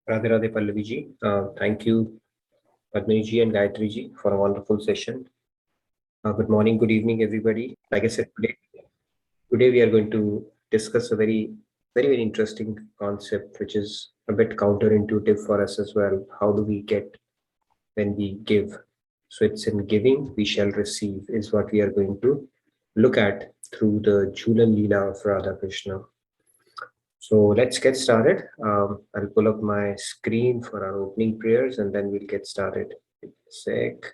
Radhe Radhe Pallavi ji. Thank you, Padmini ji and Gayatri ji, for a wonderful session. Good morning, good evening, everybody. Like I said, today we are going to discuss a very interesting concept, which is a bit counterintuitive for us as well. How do we get when we give? So it's in giving we shall receive is what we are going to look at through the Jhulan Lila of Radha Krishna. So let's get started. I'll pull up my screen for our opening prayers and then we'll get started. Sec.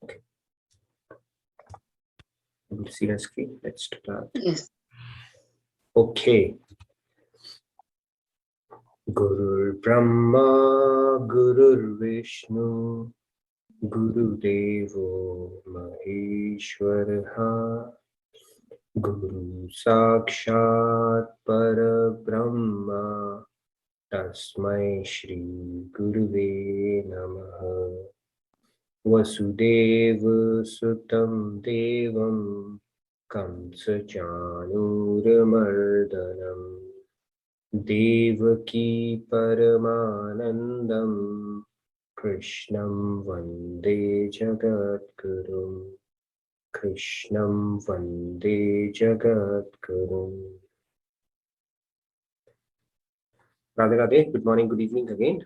Okay. Able to see the screen? Let's start. Yes. Okay. Gurur Brahma, Gurur Vishnu, Guru Devo Maheshwaraha, Guru Sakshat Parabrahma, Tasmai Shri Guruve Namaha. Vasudeva Sutam Devam Kamsa Chanuramardanam Devaki Paramanandam Krishnam Vande Jagadgurum Krishnam Vande Jagadgurum. Radhe Radhe, good morning, good evening again.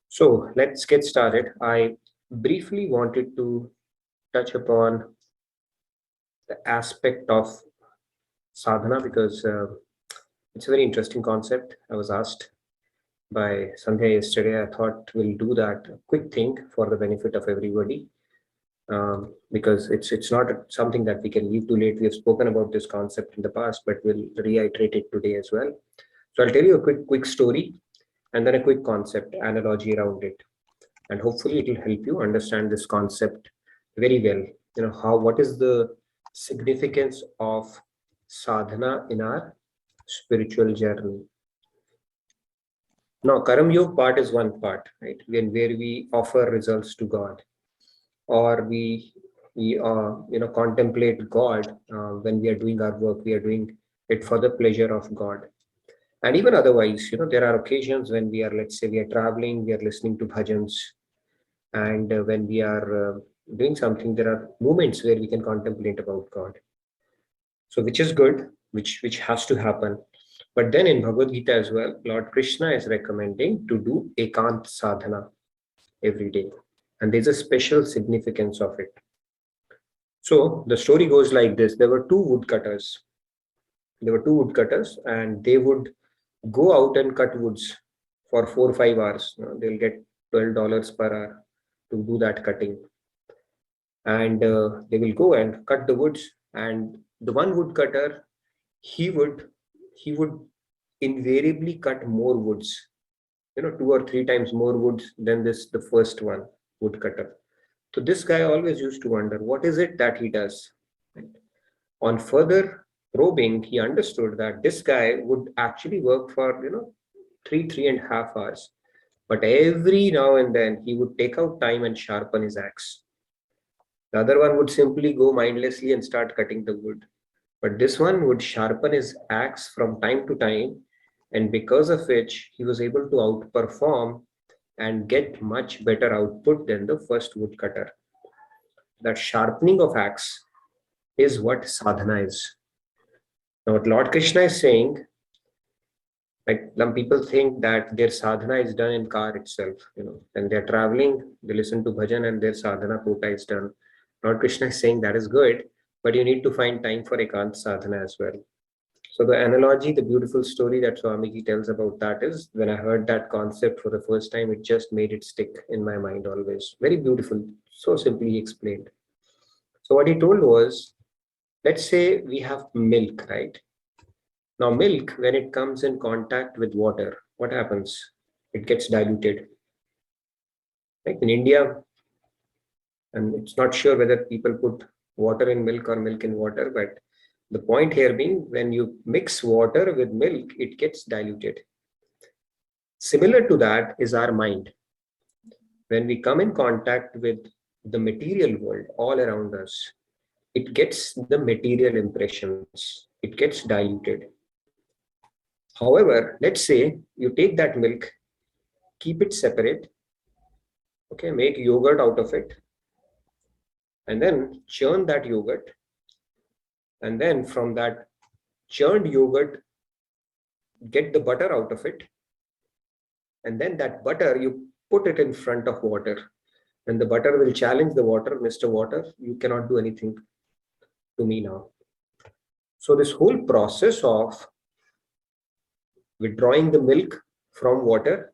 So let's get started. I briefly wanted to touch upon the aspect of sadhana because it's a very interesting concept. I was asked by Sandhya yesterday. I thought we'll do that quick thing for the benefit of everybody because it's not something that we can leave too late. We have spoken about this concept in the past, but we'll reiterate it today as well. So I'll tell you a quick story and then a quick concept analogy around it, and hopefully it will help you understand this concept very well. What is the significance of sadhana in our spiritual journey. Now, Karam Yog part is one part, right? Where we offer results to God, or we contemplate God when we are doing our work. We are doing it for the pleasure of God, and even otherwise, there are occasions when we are, let's say, we are traveling, we are listening to bhajans, and when we are doing something, there are moments where we can contemplate about God. So, which is good, which has to happen. But then in Bhagavad Gita as well, Lord Krishna is recommending to do ekant sadhana every day. And there's a special significance of it. So the story goes like this. There were two woodcutters. And they would go out and cut woods for 4 or 5 hours. They'll get $12 per hour to do that cutting. And they will go and cut the woods. And the one woodcutter, he would invariably cut more woods, 2 or 3 times more woods than the first one woodcutter. So this guy always used to wonder, what is it that he does? Right? On further probing, he understood that this guy would actually work for 3.5 hours, but every now and then he would take out time and sharpen his axe. The other one would simply go mindlessly and start cutting the wood. But this one would sharpen his axe from time to time, and because of which he was able to outperform and get much better output than the first woodcutter. That sharpening of axe is what sadhana is. Now, what Lord Krishna is saying, like some people think that their sadhana is done in car itself. When they're traveling, they listen to bhajan and their sadhana quota is done. Lord Krishna is saying that is good, but you need to find time for ekant sadhana as well. So the analogy, the beautiful story that Swamiji tells about that is, when I heard that concept for the first time, it just made it stick in my mind always. Very beautiful, so simply explained. So what he told was, let's say we have milk, right? Now milk, when it comes in contact with water, what happens? It gets diluted. Like in India, and it's not sure whether people put water in milk or milk in water, but the point here being, when you mix water with milk, it gets diluted. Similar to that is our mind. When we come in contact with the material world all around us, it gets the material impressions, it gets diluted. However, let's say you take that milk, keep it separate, okay, make yogurt out of it, and then churn that yogurt. And then from that churned yogurt, get the butter out of it. And then that butter, you put it in front of water. And the butter will challenge the water, Mr. Water, you cannot do anything to me now. So this whole process of withdrawing the milk from water,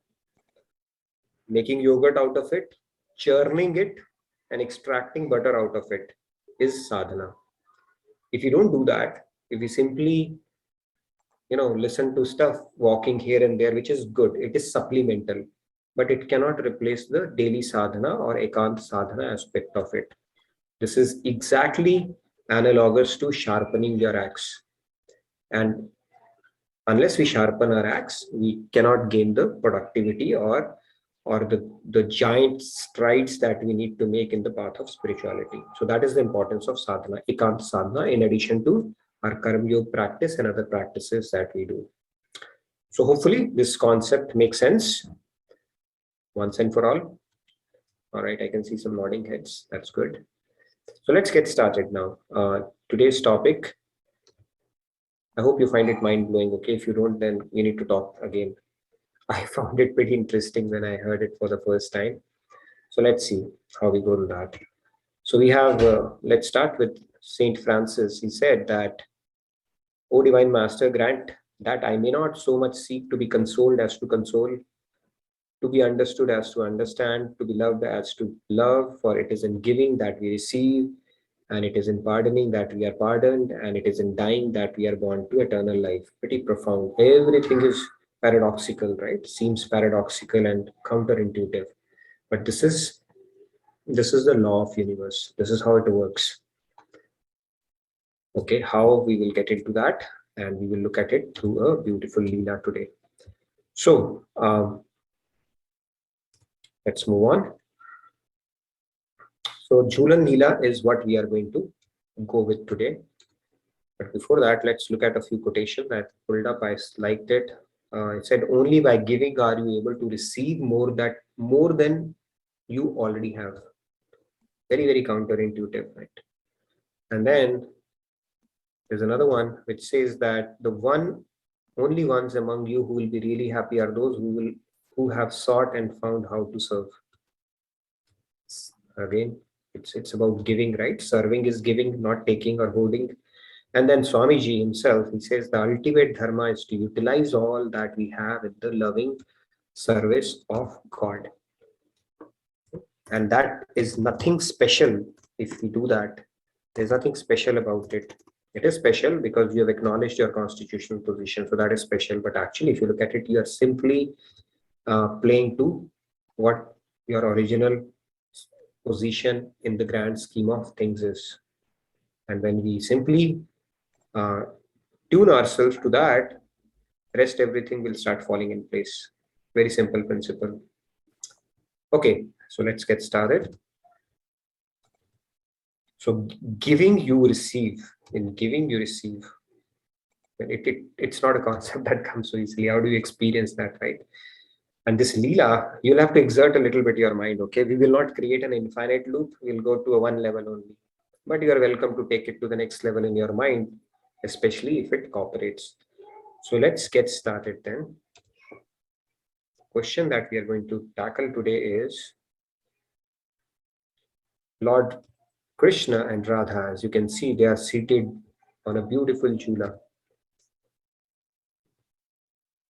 making yogurt out of it, churning it, and extracting butter out of it is sadhana. If you don't do that, if you simply listen to stuff walking here and there, which is good, it is supplemental, but it cannot replace the daily sadhana or ekant sadhana aspect of it. This is exactly analogous to sharpening your axe. And unless we sharpen our axe, we cannot gain the productivity or the giant strides that we need to make in the path of spirituality. So that is the importance of sadhana, ekant sadhana, in addition to our karma yoga practice and other practices that we do. So hopefully this concept makes sense once and for all. All right, I can see some nodding heads. That's good. So let's get started now. Today's topic, I hope you find it mind-blowing. Okay, if you don't, then we need to talk again. I found it pretty interesting when I heard it for the first time. So let's see how we go to that. So we have, let's start with Saint Francis. He said that, O Divine Master, grant that I may not so much seek to be consoled as to console, to be understood as to understand, to be loved as to love, for it is in giving that we receive, and it is in pardoning that we are pardoned, and it is in dying that we are born to eternal life. Pretty profound. Everything is paradoxical, right? Seems paradoxical and counterintuitive, but this is the law of universe. This is how it works. Okay, how we will get into that, and we will look at it through a beautiful Leela today. So let's move on. So Jhulan Lila is what we are going to go with today. But before that, let's look at a few quotations that pulled up. I liked it. It said, "Only by giving are you able to receive more than you already have." Very, very counterintuitive, right? And then there's another one which says that only ones among you who will be really happy are those who have sought and found how to serve. Again, it's about giving, right? Serving is giving, not taking or holding. And then Swamiji himself, he says the ultimate dharma is to utilize all that we have in the loving service of God. And that is nothing special if we do that. There's nothing special about it. It is special because you have acknowledged your constitutional position. So that is special. But actually, if you look at it, you are simply playing to what your original position in the grand scheme of things is. And when we simply tune ourselves to that, rest everything will start falling in place. Very simple principle. Okay, so let's get started. So giving you receive. In giving you receive. It's not a concept that comes so easily. How do you experience that, right? And this Leela, you'll have to exert a little bit your mind, okay? We will not create an infinite loop. We'll go to a one level only. But you are welcome to take it to the next level in your mind, especially if it cooperates. So let's get started then. Question that we are going to tackle today is Lord Krishna and Radha. As you can see, they are seated on a beautiful Jhula.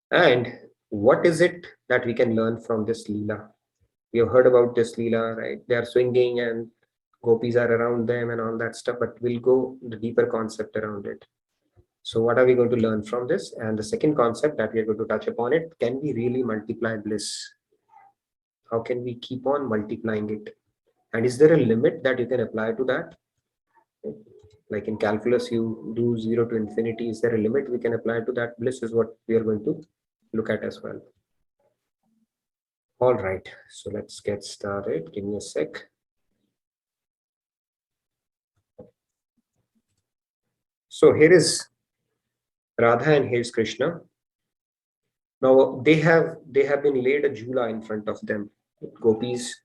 And what is it that we can learn from this Leela? We have heard about this Leela, right? They are swinging and gopis are around them and all that stuff, but we'll go the deeper concept around it. So what are we going to learn from this? And the second concept that we are going to touch upon it, can we really multiply bliss? How can we keep on multiplying it? And is there a limit that you can apply to that? Like in calculus, you do 0 to infinity. Is there a limit we can apply to that bliss? Is what we are going to look at as well. All right, so let's get started. Give me a sec. So here is Radha and here's Krishna. Now they have been laid a jhula in front of them. Gopis,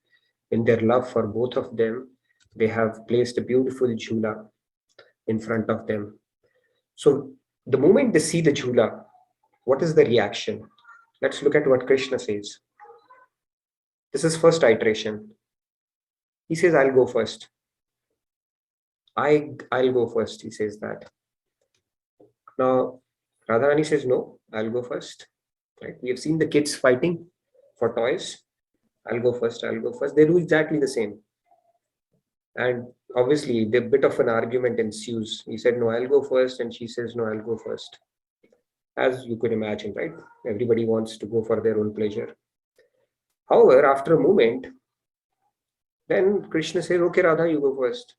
in their love for both of them, they have placed a beautiful jhula in front of them. So the moment they see the jhula, what is the reaction? Let's look at what Krishna says. This is first iteration. He says, I'll go first. I'll go first, he says that. Now Radharani says, no, I'll go first. Right? We have seen the kids fighting for toys. I'll go first, I'll go first. They do exactly the same. And obviously, the bit of an argument ensues. He said, no, I'll go first. And she says, no, I'll go first. As you could imagine, right? Everybody wants to go for their own pleasure. However, after a moment, then Krishna says, okay, Radha, you go first.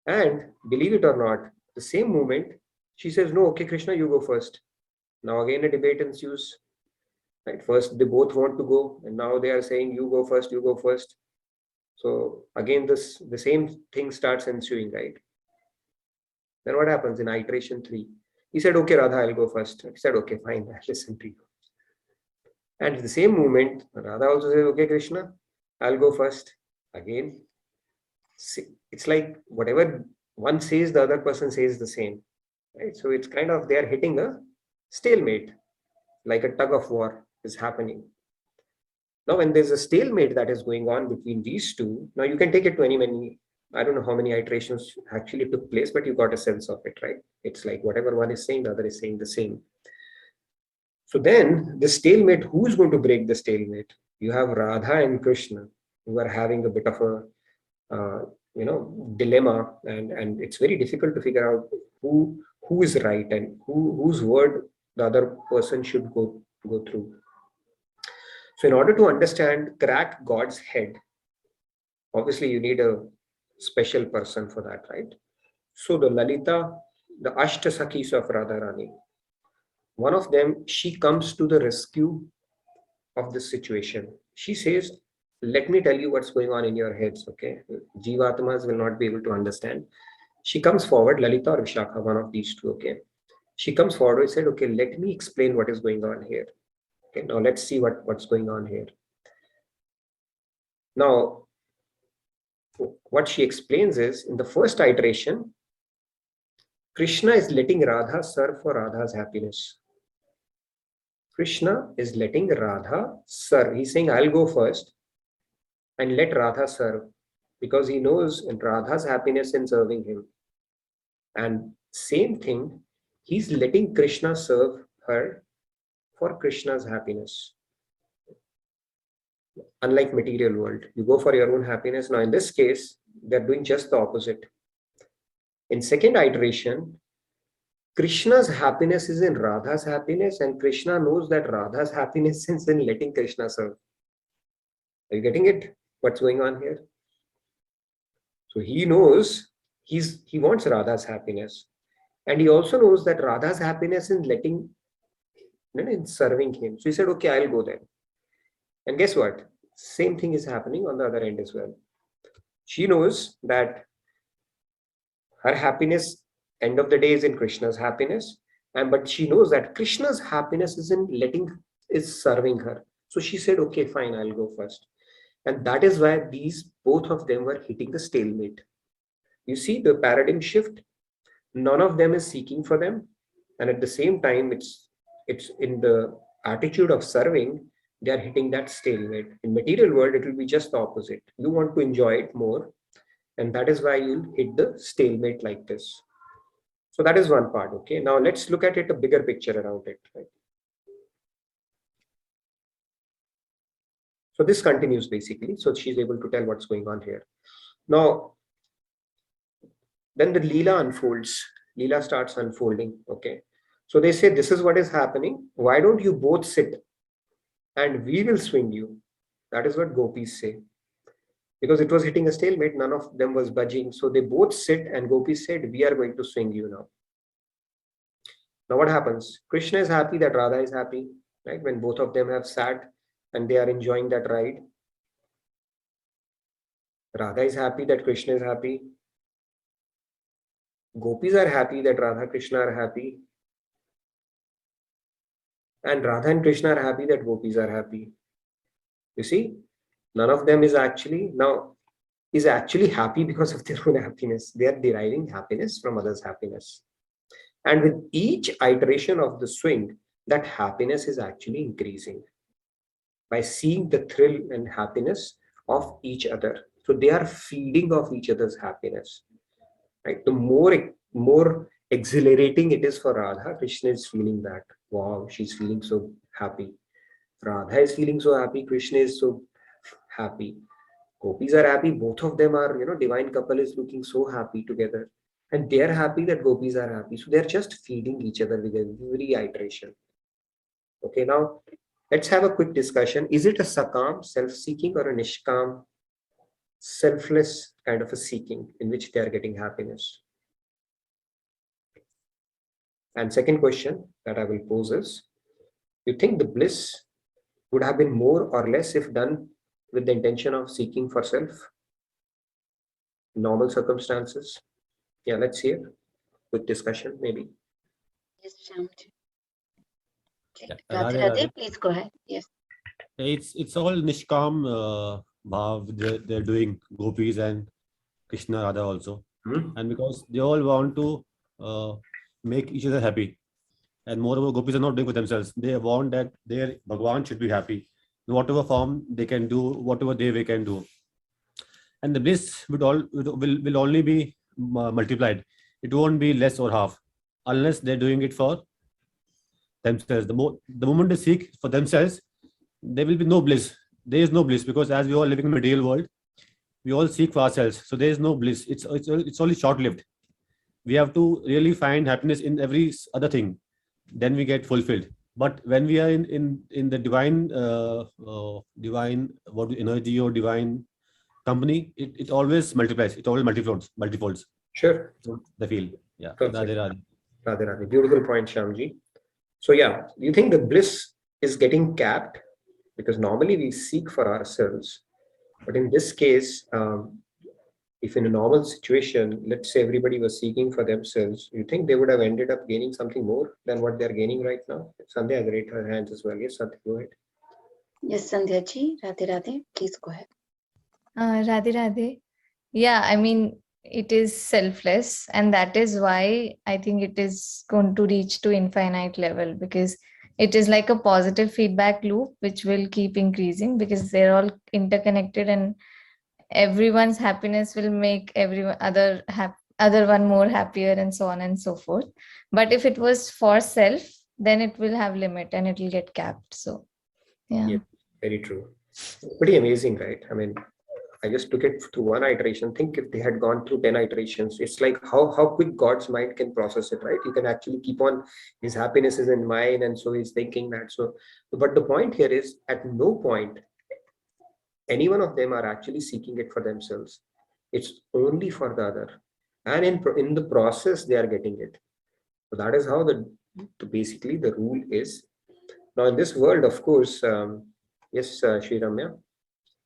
And believe it or not, the same moment, she says, no, okay, Krishna, you go first. Now again, a debate ensues. Right? First, they both want to go. And now they are saying, you go first, you go first. So again, the same thing starts ensuing, right? Then what happens in iteration 3? He said, okay, Radha, I'll go first. He said, okay, fine, I'll listen to you. And at the same moment, Radha also says, okay, Krishna, I'll go first. Again, it's like whatever one says, the other person says the same. Right? So it's kind of, they are hitting a stalemate, like a tug of war is happening. Now, when there's a stalemate that is going on between these two, now you can take it to many, I don't know how many iterations actually took place, but you got a sense of it, right? It's like whatever one is saying, the other is saying the same. So then the stalemate, who's going to break the stalemate? You have Radha and Krishna, who are having a bit of a dilemma, and it's very difficult to figure out who is right and whose word the other person should go through. So in order to understand, crack God's head, obviously you need a special person for that, right? So the Lalita, the Ashtasakis of Radharani, one of them, she comes to the rescue of this situation. She says, let me tell you what's going on in your heads, okay? Jivatmas will not be able to understand. She comes forward, Lalita or Vishakha, one of these two, okay? She comes forward and said, okay, let me explain what is going on here. Okay, now let's see what's going on here. Now, what she explains is, in the first iteration, Krishna is letting Radha serve for Radha's happiness. Krishna is letting Radha serve. He's saying, I'll go first and let Radha serve, because he knows Radha's happiness in serving him. And same thing, he's letting Krishna serve her for Krishna's happiness. Unlike material world, you go for your own happiness. Now in this case, they're doing just the opposite. In second iteration, Krishna's happiness is in Radha's happiness, and Krishna knows that Radha's happiness is in letting Krishna serve. Are you getting it? What's going on here? So he knows he wants Radha's happiness, and he also knows that Radha's happiness in in serving him. So he said, okay, I'll go then. And guess what? Same thing is happening on the other end as well. She knows that her happiness, end of the day, is in Krishna's happiness, but she knows that Krishna's happiness is serving her. So she said, okay, fine, I'll go first. And that is why both of them were hitting the stalemate. You see the paradigm shift. None of them is seeking for them, and at the same time, it's in the attitude of serving, they are hitting that stalemate. In material world, it will be just the opposite. You want to enjoy it more, and that is why you'll hit the stalemate like this. So that is one part. Okay, now let's look at it, a bigger picture around it, right? So this continues basically. So she's able to tell what's going on here. Now, then the Leela unfolds. Leela starts unfolding. Okay, so they say, this is what is happening. Why don't you both sit and we will swing you? That is what gopis say. Because it was hitting a stalemate, none of them was budging. So they both sit, and gopis said, we are going to swing you now. Now what happens? Krishna is happy that Radha is happy, right? When both of them have sat and they are enjoying that ride. Radha is happy that Krishna is happy. Gopis are happy that Radha Krishna are happy, and Radha and Krishna are happy that gopis are happy. You see, none of them is actually happy because of their own happiness. They are deriving happiness from others' happiness. And with each iteration of the swing, that happiness is actually increasing by seeing the thrill and happiness of each other. So they are feeding off each other's happiness. Right? The more exhilarating it is for Radha, Krishna is feeling that. Wow, she's feeling so happy. Radha is feeling so happy, Krishna is so happy. Gopis are happy, both of them are, divine couple is looking so happy together. And they're happy that gopis are happy. So they're just feeding each other with every iteration. Okay, now let's have a quick discussion. Is it a sakam, self-seeking, or a nishkam, selfless kind of a seeking in which they are getting happiness? And second question that I will pose is, you think the bliss would have been more or less if done with the intention of seeking for self? Normal circumstances? Yeah, let's hear. Quick discussion, maybe. Yes, Shyamji. Yeah, Radhe, Radhe, please go ahead. Yes. It's all Nishkam Bhav they're doing, Gopis and Krishna Radha also. And because they all want to make each other happy. And moreover, Gopis are not doing for themselves. They want that their Bhagwan should be happy. In whatever form they can do, whatever they can do. And the bliss will only be multiplied. It won't be less or half, unless they're doing it for themselves. The moment they seek for themselves, there will be no bliss. There is no bliss, because as we all living in a material world, we all seek for ourselves. So there is no bliss. It's only short-lived. We have to really find happiness in every other thing. Then we get fulfilled. But when we are in the divine energy or divine company, it always multiplies. It always multifolds. Sure. The feel. Yeah. Radhe Radhe. Beautiful point, Shyamji. So yeah, you think the bliss is getting capped? Because normally we seek for ourselves. But in this case, if in a normal situation, let's say everybody was seeking for themselves, you think they would have ended up gaining something more than what they're gaining right now? Sandhya has raised her hands as well. Yes, Sandhya, go ahead. Yes, Sandhya ji. Radhe, Radhe, please go ahead. Radhe Radhe. Yeah, I mean, it is selfless, and that is why I think it is going to reach to infinite level, because it is like a positive feedback loop which will keep increasing, because they're all interconnected, and everyone's happiness will make other one more happier, and so on and so forth. But if it was for self, then it will have limit and it will get capped. So yeah, very true. Pretty amazing, right? I mean, I just took it to one iteration. Think if they had gone through 10 iterations, it's like how quick God's mind can process it, right? You can actually keep on, his happiness is in mind, and so he's thinking that. So, but the point here is, at no point any one of them are actually seeking it for themselves. It's only for the other, and in the process they are getting it. So that is how basically the rule is. Now in this world, of course, yes, Shri Ramya,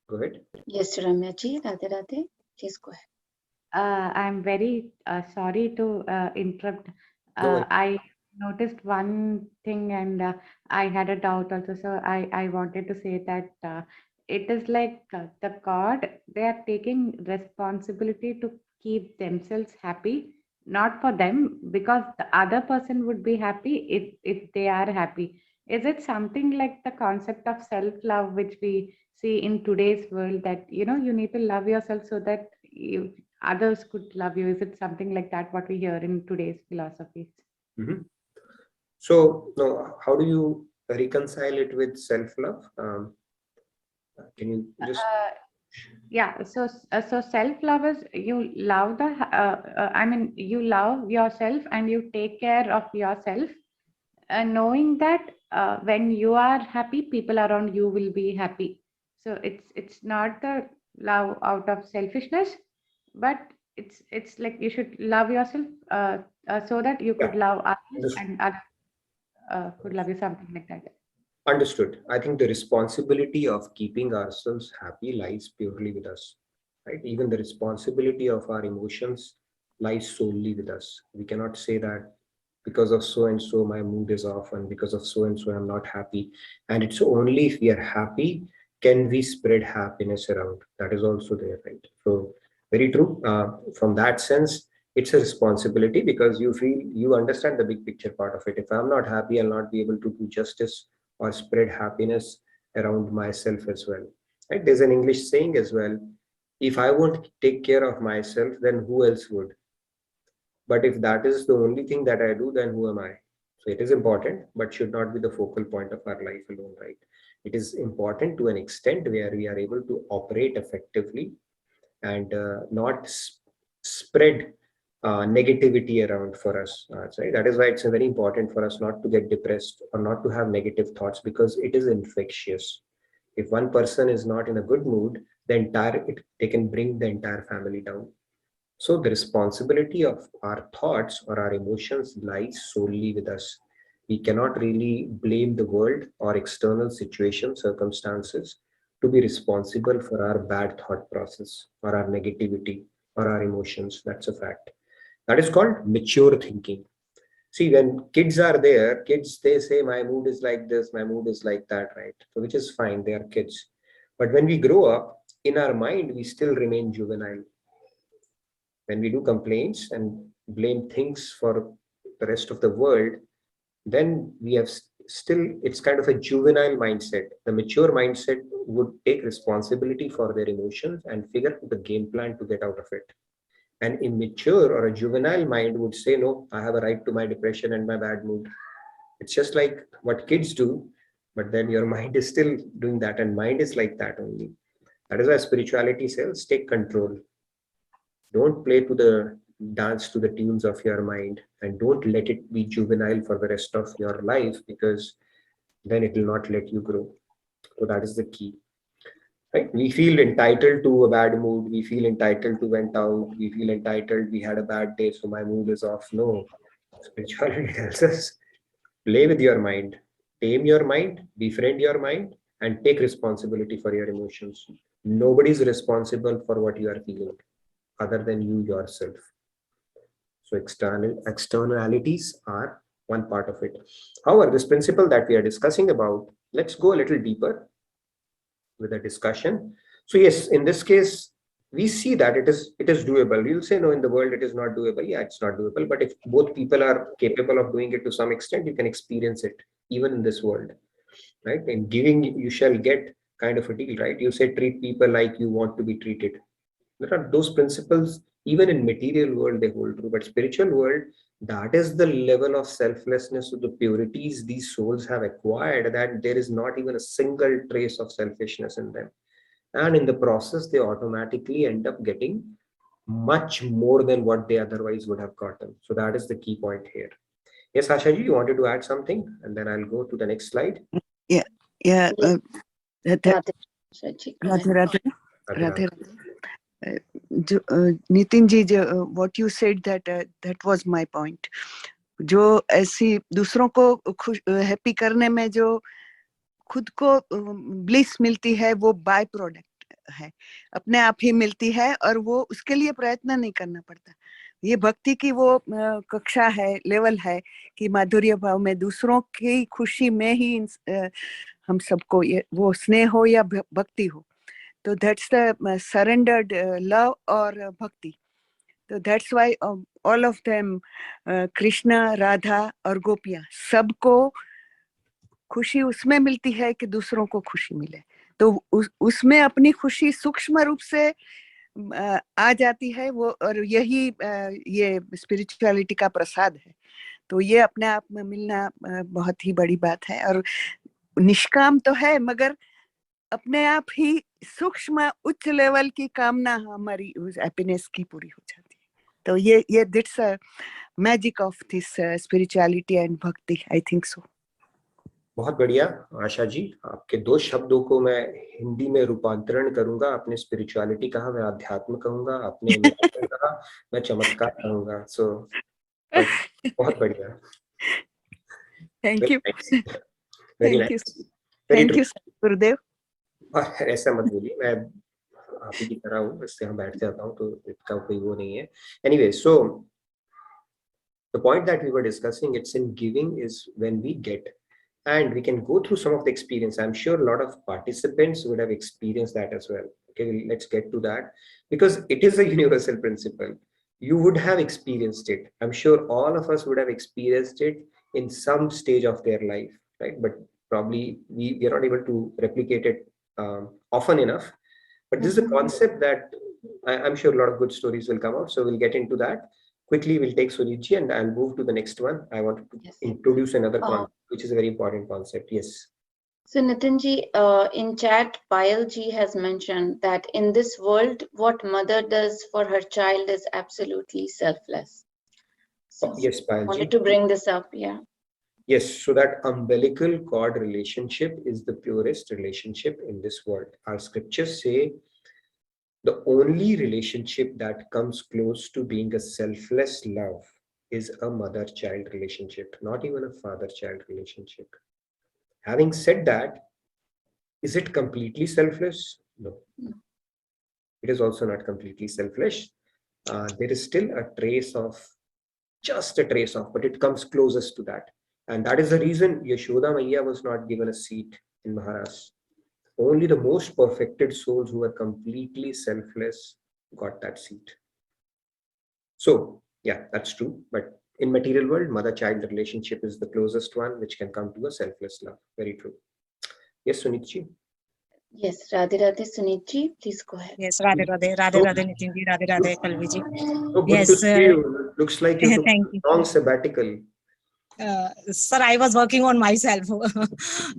go ahead. Yes, Ramya ji. Radhe, Radhe, please go ahead. I'm very sorry to interrupt. No. I noticed one thing, and I had a doubt also. So I wanted to say that it is like the God, they are taking responsibility to keep themselves happy, not for them, because the other person would be happy if they are happy. Is it something like the concept of self-love, which we see in today's world, that you need to love yourself so that others could love you? Is it something like that, what we hear in today's philosophies? Mm-hmm. So now, how do you reconcile it with self-love? Can you just yeah, so self-love is you love you love yourself and you take care of yourself, knowing that when you are happy, people around you will be happy. So it's not the love out of selfishness, but it's like you should love yourself so that you could love others, and others could love you, something like that. Understood. I think the responsibility of keeping ourselves happy lies purely with us, right? Even the responsibility of our emotions lies solely with us. We cannot say that because of so and so my mood is off, and because of so and so I'm not happy. And it's only if we are happy can we spread happiness around. That is also there, right? So very true. From that sense, it's a responsibility, because you understand the big picture part of it. If I'm not happy, I'll not be able to do justice or spread happiness around myself as well. Right? There's an English saying as well: if I won't take care of myself, then who else would? But if that is the only thing that I do, then who am I? So it is important, but should not be the focal point of our life alone, right? It is important to an extent where we are able to operate effectively and not spread negativity around for us. Right? That is why it's very important for us not to get depressed or not to have negative thoughts, because it is infectious. If one person is not in a good mood, they can bring the entire family down. So the responsibility of our thoughts or our emotions lies solely with us. We cannot really blame the world or external situations, circumstances to be responsible for our bad thought process or our negativity or our emotions. That's a fact. That is called mature thinking. See, when kids are there, kids, they say, my mood is like this, my mood is like that, right? So which is fine, they are kids. But when we grow up, in our mind, we still remain juvenile. When we do complaints and blame things for the rest of the world, then we have still, it's kind of a juvenile mindset. The mature mindset would take responsibility for their emotions and figure out the game plan to get out of it. An immature or a juvenile mind would say, no, I have a right to my depression and my bad mood. It's just like what kids do, but then your mind is still doing that, and mind is like that only. That is why spirituality says, take control. Don't play to the dance to the tunes of your mind, and don't let it be juvenile for the rest of your life, because then it will not let you grow. So that is the key. Right? We feel entitled to a bad mood. We feel entitled to went out. We feel entitled we had a bad day, so my mood is off. No, spirituality tells us play with your mind, tame your mind, befriend your mind, and take responsibility for your emotions. Nobody is responsible for what you are feeling other than you yourself. So externalities are one part of it. However, this principle that we are discussing about, let's go a little deeper with a discussion. So yes, in this case, we see that it is doable. You'll say, no, in the world it is not doable. Yeah, it's not doable. But if both people are capable of doing it to some extent, you can experience it even in this world, right? In giving, you shall get kind of a deal, right? You say treat people like you want to be treated. There are those principles even in material world, they hold true, but spiritual world, that is the level of selflessness, of the purities these souls have acquired, that there is not even a single trace of selfishness in them, and in the process they automatically end up getting much more than what they otherwise would have gotten. So that is the key point here. Yes, Ashaji, you wanted to add something, and then I'll go to the next slide. Yeah, yeah. Radha Krishna Ji, go ahead. Radhe. Nitin ji, what you said, that was my point. जो ऐसी दूसरों को खुश happy करने में जो खुद को ब्लिस मिलती है, वो बाय प्रोडक्ट है, अपने आप ही मिलती है, और वो उसके लिए प्रयत्न नहीं करना पड़ता. ये भक्ति की वो कक्षा है, लेवल है कि माधुर्य भाव में दूसरों की खुशी में ही हम सबको ये वो स्नेह हो या भक्ति हो, तो that's the surrendered love or bhakti. So that's why all of them, Krishna, Radha और गोपियां, सबको खुशी उसमें मिलती है कि दूसरों को खुशी मिले. तो उसमें अपनी खुशी सूक्ष्म रूप से आ जाती है वो, और यही ये स्पिरिचुअलिटी का प्रसाद है. तो ये अपने आप में मिलना बहुत ही बड़ी बात है, और निष्काम तो है, मगर अपने आप ही सूक्ष्म उच्च लेवल की कामना हमारी हैप्पीनेस की पूरी हो जाती है. तो ये that's a magic of this spirituality and भक्ति, आई थिंक सो. बहुत बढ़िया आशा जी, आपके दो शब्दों को मैं हिंदी में रूपांतरण करूंगा. आपने स्पिरिचुअलिटी कहा, मैं अध्यात्म कहूंगा. आपने मिराकल कहा, मैं चमत्कार कहूंगा. सो बहुत बढ़िया. Thank you. Very thank you. Nice, very thank you गुरुदेव. ऐसा मत बोलिए, मैं आप ही की तरह हूँ, इससे हम बैठ जाता हूँ, तो इसका कोई वो नहीं है. Anyway, so the point that we were discussing, it's in giving is when we get, and we can go through some of the experience. I'm sure a lot of participants would have experienced that as well. Okay, let's get to that, because it is a universal principle. You would have experienced it. I'm sure all of us would have experienced it in some stage of their life, right? But probably we are not able to replicate it often enough. But this is a concept that I'm sure a lot of good stories will come out. So we'll get into that. Quickly, we'll take Sunitji and I'll move to the next one. I want to Yes. introduce another concept, which is a very important concept. Yes. So Nitinji, in chat, Payal ji has mentioned that in this world, what mother does for her child is absolutely selfless. So Yes, Payalji. wanted to bring this up, yeah. Yes, so that umbilical cord relationship is the purest relationship in this world. Our scriptures say the only relationship that comes close to being a selfless love is a mother-child relationship, not even a father-child relationship. Having said that, is it completely selfless? No. It is also not completely selfish. There is still a trace of, just a trace of, but it comes closest to that. And that is the reason Yashoda Maiya was not given a seat in Maharashtra. Only the most perfected souls who were completely selfless got that seat. So yeah, that's true. But in material world, mother-child relationship is the closest one which can come to a selfless love. Very true. Yes, Sunitji. Yes, Radhe Radhe, Sunitji, please go ahead. Yes, Radhe Radhe, Radhe Radhe, Nitinji, Radhe Radhe, Kalviji. Oh, good to Yes, see you. Looks like you took thank a you. long sabbatical. Sir, I was working on myself.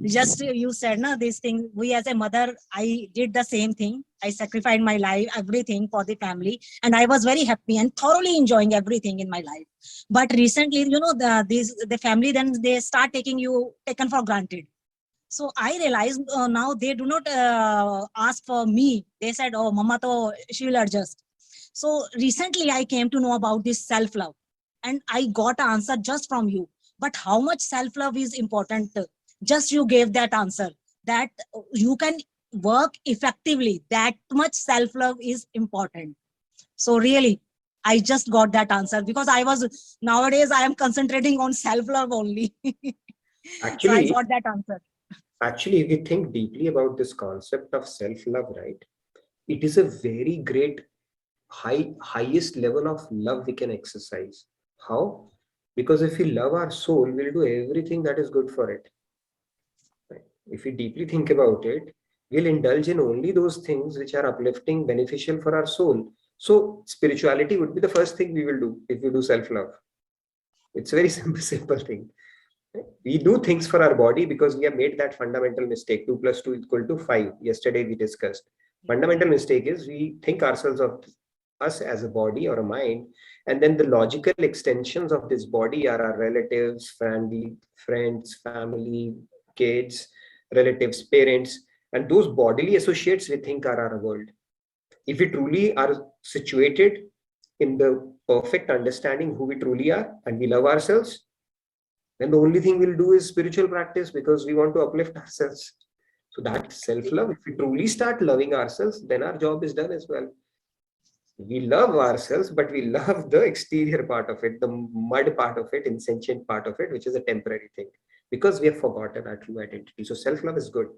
Just you said, na, this thing, we as a mother, I did the same thing. I sacrificed my life, everything for the family. And I was very happy and thoroughly enjoying everything in my life. But recently, you know, the family, then they start taken for granted. So I realized now they do not ask for me. They said, oh, mama, to, she will adjust. So recently I came to know about this self-love and I got an answer just from you. But how much self-love is important? Just you gave that answer that you can work effectively. That much self-love is important. So really, I just got that answer because nowadays I am concentrating on self-love only. So I got that answer. Actually, if you think deeply about this concept of self-love, right, it is a very great highest level of love we can exercise. How? Because if we love our soul, we'll do everything that is good for it. Right? If we deeply think about it, we'll indulge in only those things which are uplifting, beneficial for our soul. So spirituality would be the first thing we will do if we do self-love. It's a very simple thing. We do things for our body because we have made that fundamental mistake. 2 + 2 = 5. Yesterday we discussed. Fundamental mistake is we think ourselves of us as a body or a mind, and then the logical extensions of this body are our relatives, friends, family, kids, relatives, parents, and those bodily associates we think are our world. If we truly are situated in the perfect understanding who we truly are and we love ourselves, then the only thing we'll do is spiritual practice because we want to uplift ourselves. So that self-love, if we truly start loving ourselves, then our job is done as well. We love ourselves, but we love the exterior part of it, the mud part of it, insentient part of it, which is a temporary thing, because we have forgotten our true identity. So self-love is good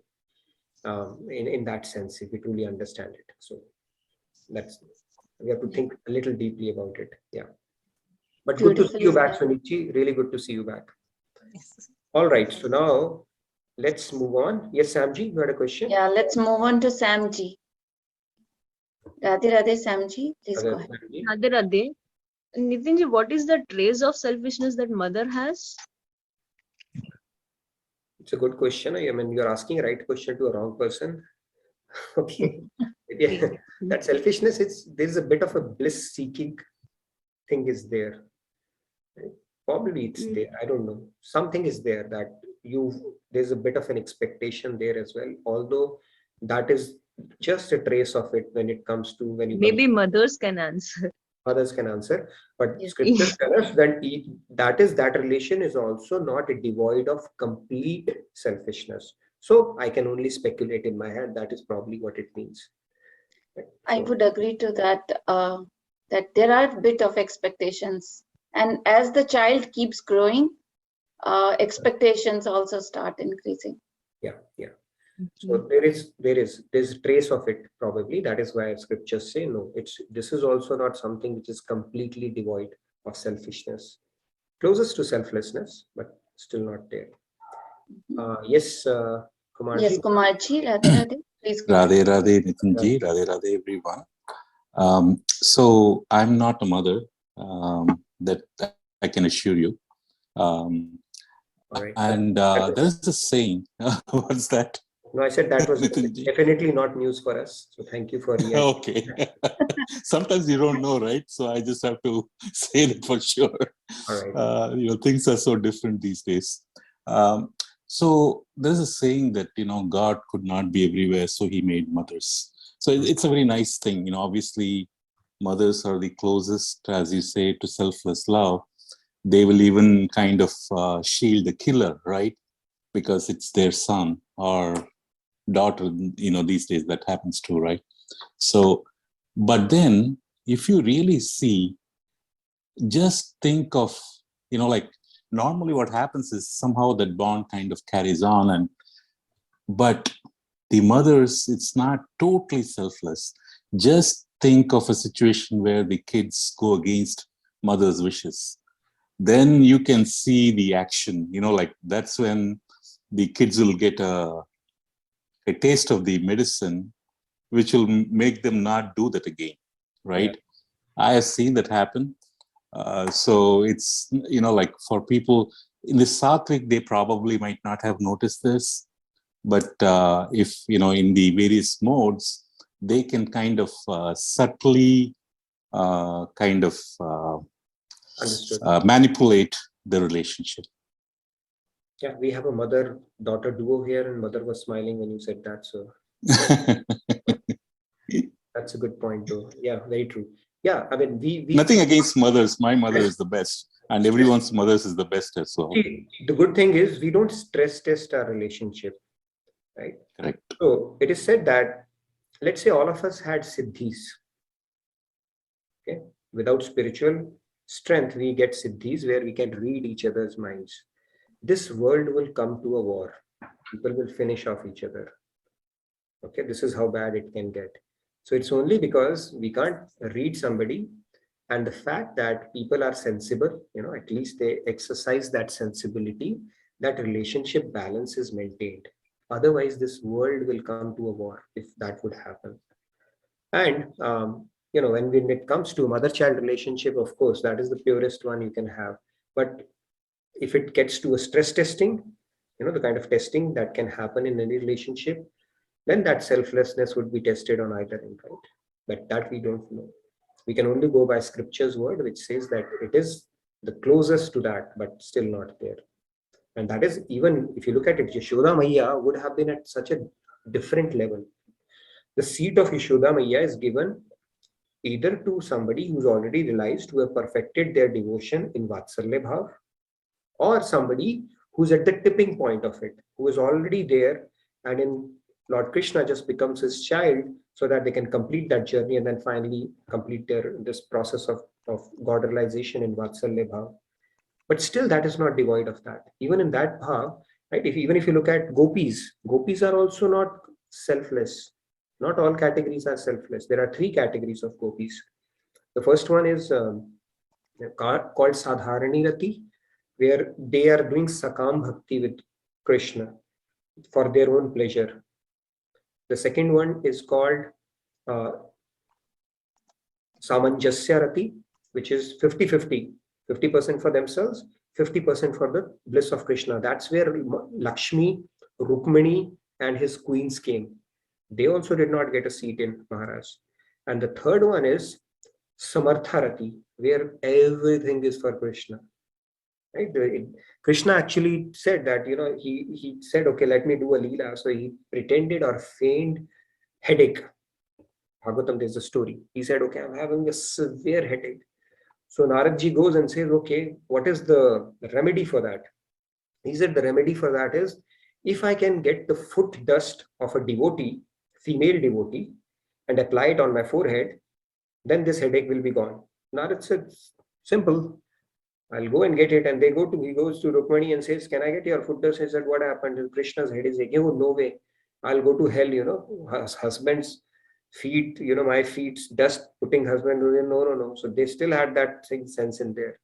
in that sense, if we truly understand it. So we have to think a little deeply about it. Yeah. But good to see you back, Sunitji. Really good to see you back. Yes. All right. So now let's move on. Yes, Samji, you had a question? Yeah, let's move on to Samji. Radhe Radhe, Samji, please go ahead. Radhe Radhe. Nitinji, what is the trace of selfishness that mother has? It's a good question. I mean, you're asking a right question to a wrong person. Okay. Yeah. That selfishness, there's a bit of a bliss-seeking thing is there. Right? Probably it's there. I don't know. Something is there that there's a bit of an expectation there as well. Although that is just a trace of it when it comes to Maybe mothers can answer. Others can answer, but Yes. scriptures tell us that relation is also not devoid of complete selfishness. So I can only speculate in my head. That is probably what it means. I would agree to that, that there are a bit of expectations. And as the child keeps growing, expectations also start increasing. Yeah, yeah. So there's a trace of it probably. That is why scriptures say no. This is also not something which is completely devoid of selfishness. Closest to selflessness, but still not there. Yes, Yes, Kumarji. Kumarji, Radhe Radhe, please go ahead. Radhe Radhe Nitinji, Radhe Radhe everyone. So I'm not a mother, that I can assure you. Um, All right. and there is a saying. What's that? No, I said that was Nitinji? definitely not news for us. So thank you for Okay. Sometimes you don't know, right? So I just have to say that for sure. All right. Things are so different these days. So there's a saying that, God could not be everywhere, so he made mothers. So it's a very nice thing. Obviously, mothers are the closest, as you say, to selfless love. They will even kind of shield the killer, right? Because it's their son or daughter, these days that happens too, right? So, but then if you really see, just think of, like normally what happens is somehow that bond kind of carries on, but the mothers, it's not totally selfless. Just think of a situation where the kids go against mother's wishes. Then you can see the action, like that's when the kids will get a taste of the medicine, which will make them not do that again, right? Yeah. I have seen that happen. So it's, like for people in the Sattvic, they probably might not have noticed this, but if, in the various modes, they can kind of subtly manipulate the relationship. Yeah, we have a mother-daughter duo here, and mother was smiling when you said that. So that's a good point, though. Yeah, very true. Yeah, I mean, we nothing against mothers. My mother is the best, and everyone's mothers is the best as well. The good thing is we don't stress test our relationship, right? Correct. So it is said that, let's say all of us had siddhis. Okay, without spiritual strength, we get siddhis where we can read each other's minds. This world will come to a war. People will finish off each other. Okay, this is how bad it can get. So it's only because we can't read somebody, and the fact that people are sensible, at least they exercise that sensibility, that relationship balance is maintained. Otherwise, this world will come to a war if that would happen. And when it comes to mother-child relationship, of course, that is the purest one you can have. But if it gets to a stress testing, the kind of testing that can happen in any relationship, then that selflessness would be tested on either end, right? But that we don't know. We can only go by scripture's word, which says that it is the closest to that, but still not there. And that is, even if you look at it, Yashoda Maiya would have been at such a different level. The seat of Yashoda Maiya is given either to somebody who's already realized, who have perfected their devotion in Vatsalya Bhav, or somebody who's at the tipping point of it, who is already there, and in Lord Krishna just becomes his child so that they can complete that journey and then finally complete this process of God realization in Vatsalya Bhav. But still, that is not devoid of that. Even in that bhav, right? Even if you look at gopis are also not selfless. Not all categories are selfless. There are three categories of gopis. The first one is called Sadharani Rati, where they are doing Sakam Bhakti with Krishna for their own pleasure. The second one is called Samanjasya Rati, which is 50-50, 50% for themselves, 50% for the bliss of Krishna. That's where Lakshmi, Rukmini, and his queens came. They also did not get a seat in Maharaj. And the third one is Samartharati, where everything is for Krishna. Right? Krishna actually said that, he said, okay, let me do a Leela. So he pretended or feigned headache. Bhagavatam, there's a story. He said, okay, I'm having a severe headache. So Naradji goes and says, okay, what is the remedy for that? He said, the remedy for that is, if I can get the foot dust of a devotee, female devotee, and apply it on my forehead, then this headache will be gone. Now it's simple. I'll go and get it. And he goes to Rukmani and says, can I get your foot dust? He said, what happened? And Krishna's head is aching. Oh, no way. I'll go to hell, husband's feet, my feet's dust, putting husband. No. So they still had that sense in there.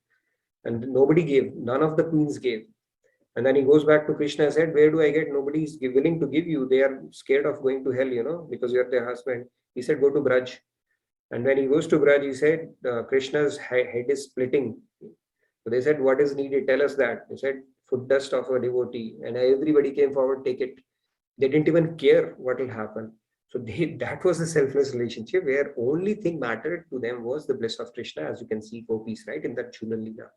And nobody gave. None of the queens gave. And then he goes back to Krishna and said, where do I get? Nobody is willing to give you. They are scared of going to hell, because you're their husband. He said, go to Braj. And when he goes to Braj, he said, Krishna's head is splitting. So they said, what is needed? Tell us that. They said, foot dust of a devotee. And everybody came forward, take it. They didn't even care what will happen. So that was a selfless relationship where only thing mattered to them was the bliss of Krishna, as you can see gopis, right, in that Jhulan Lila.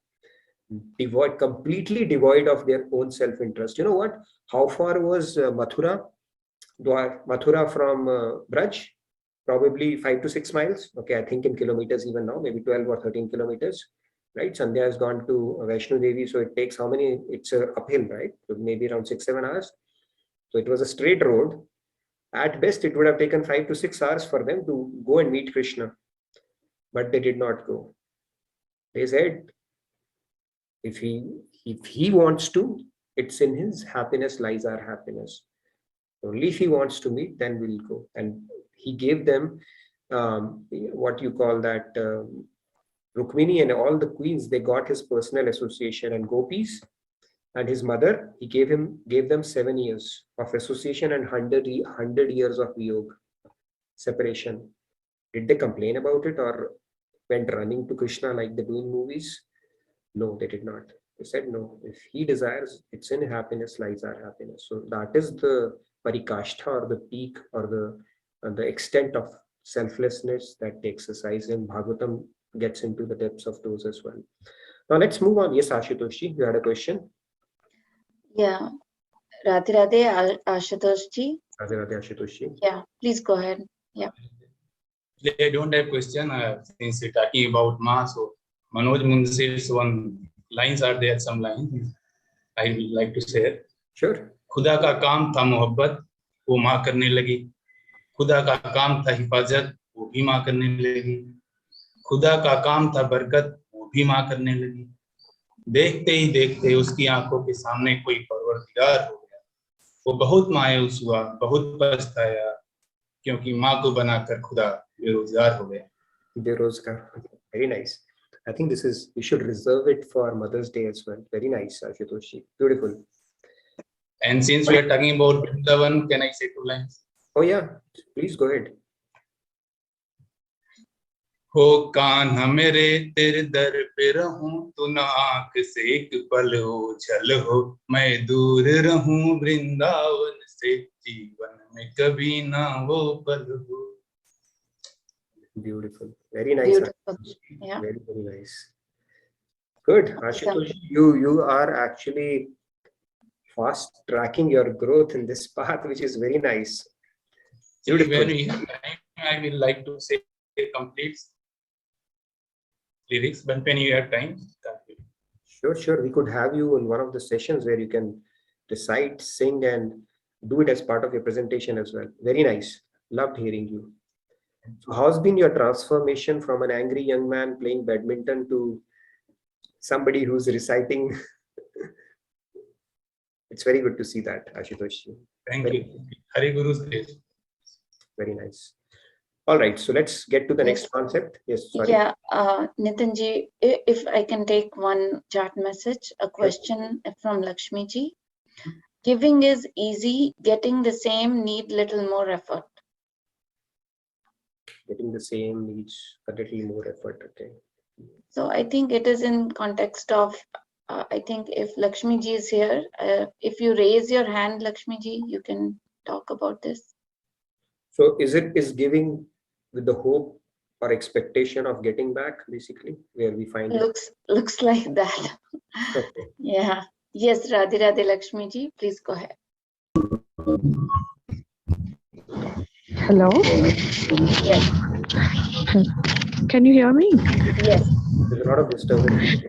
Completely devoid of their own self-interest. You know what? How far was Mathura from Braj? Probably 5 to 6 miles. Okay, I think in kilometers even now, maybe 12 or 13 kilometers. Right, Sandhya has gone to Vaishno Devi, so it takes how many? It's uphill, right? So maybe around 6-7 hours. So it was a straight road. At best, it would have taken 5 to 6 hours for them to go and meet Krishna, but they did not go. They said, if he wants to, it's in his happiness lies our happiness. Only if he wants to meet, then we'll go. And he gave them what you call that. Rukmini and all the queens, they got his personal association, and gopis and his mother, he gave them 7 years of association and 100 years of viyog, separation. Did they complain about it or went running to Krishna like they do in movies? No, they did not. They said, no, if he desires, it's in happiness lies our happiness. So that is the parikashtha, or the peak, or the extent of selflessness that the exercise in Bhagavatam gets into the depths of those as well. Now let's move on. Yes, Ashutoshji, you had a question? Yeah. Radhe Radhe, Ashutoshji. Radhe Radhe, Ashutoshji. Yeah, please go ahead. Yeah. I don't have question since you're talking about Ma. So Manoj Munsir's one lines are there, some lines I would like to share. Sure. खुदा का काम था मोहब्बत, वो माँ करने लगी. खुदा का काम था हिफाजत, वो भी माँ करने लगी. खुदा का काम था बरकत, वो भी माँ करने लगी. देखते ही देखते उसकी आंखों के सामने कोई परवरदिगार हो गया. वो बहुत मायूस हुआ, बहुत पछताया, क्योंकि माँ को बनाकर खुदा बेरोजगार हो गया. Berozgar. Very nice. I think we should reserve it for Mother's Day as well. Very nice, Ashutoshji. Beautiful. And since we are talking about Vrindavan, can I say 2 lines? Oh yeah, please go ahead. हो कान्हा मेरे तेरे दर पे रहूं, तू ना आंख से एक पल हो छल हो. मैं दूर रहूं वृंदावन से, जीवन में कभी ना वो पल हो. Beautiful. Very nice. Beautiful. Yeah. Very, very nice. Good. Ashutosh, you are actually fast tracking your growth in this path, which is very nice. Beautiful. When we have time, I will like to say complete lyrics, but when you have time, Sure. We could have you in one of the sessions where you can recite, sing, and do it as part of your presentation as well. Very nice. Loved hearing you. So how's been your transformation from an angry young man playing badminton to somebody who's reciting? It's very good to see that, Ashutosh. Thank you. Hari Guru's grace. Very nice. All right, so let's get to the next concept. Yes, sorry. Yeah, Nitinji, if I can take one chat message, a question from Lakshmi ji. Giving is easy, getting the same need little more effort. Getting the same needs a little more effort. Okay. So I think it is in context of, I think if Lakshmi ji is here, if you raise your hand, Lakshmi ji, you can talk about this. So is giving with the hope or expectation of getting back, basically, where we find looks like that. Okay. Yeah. Yes, Radhe Radhe Lakshmi ji, please go ahead. Hello? Yes. Can you hear me? Yes. There's a lot of disturbance.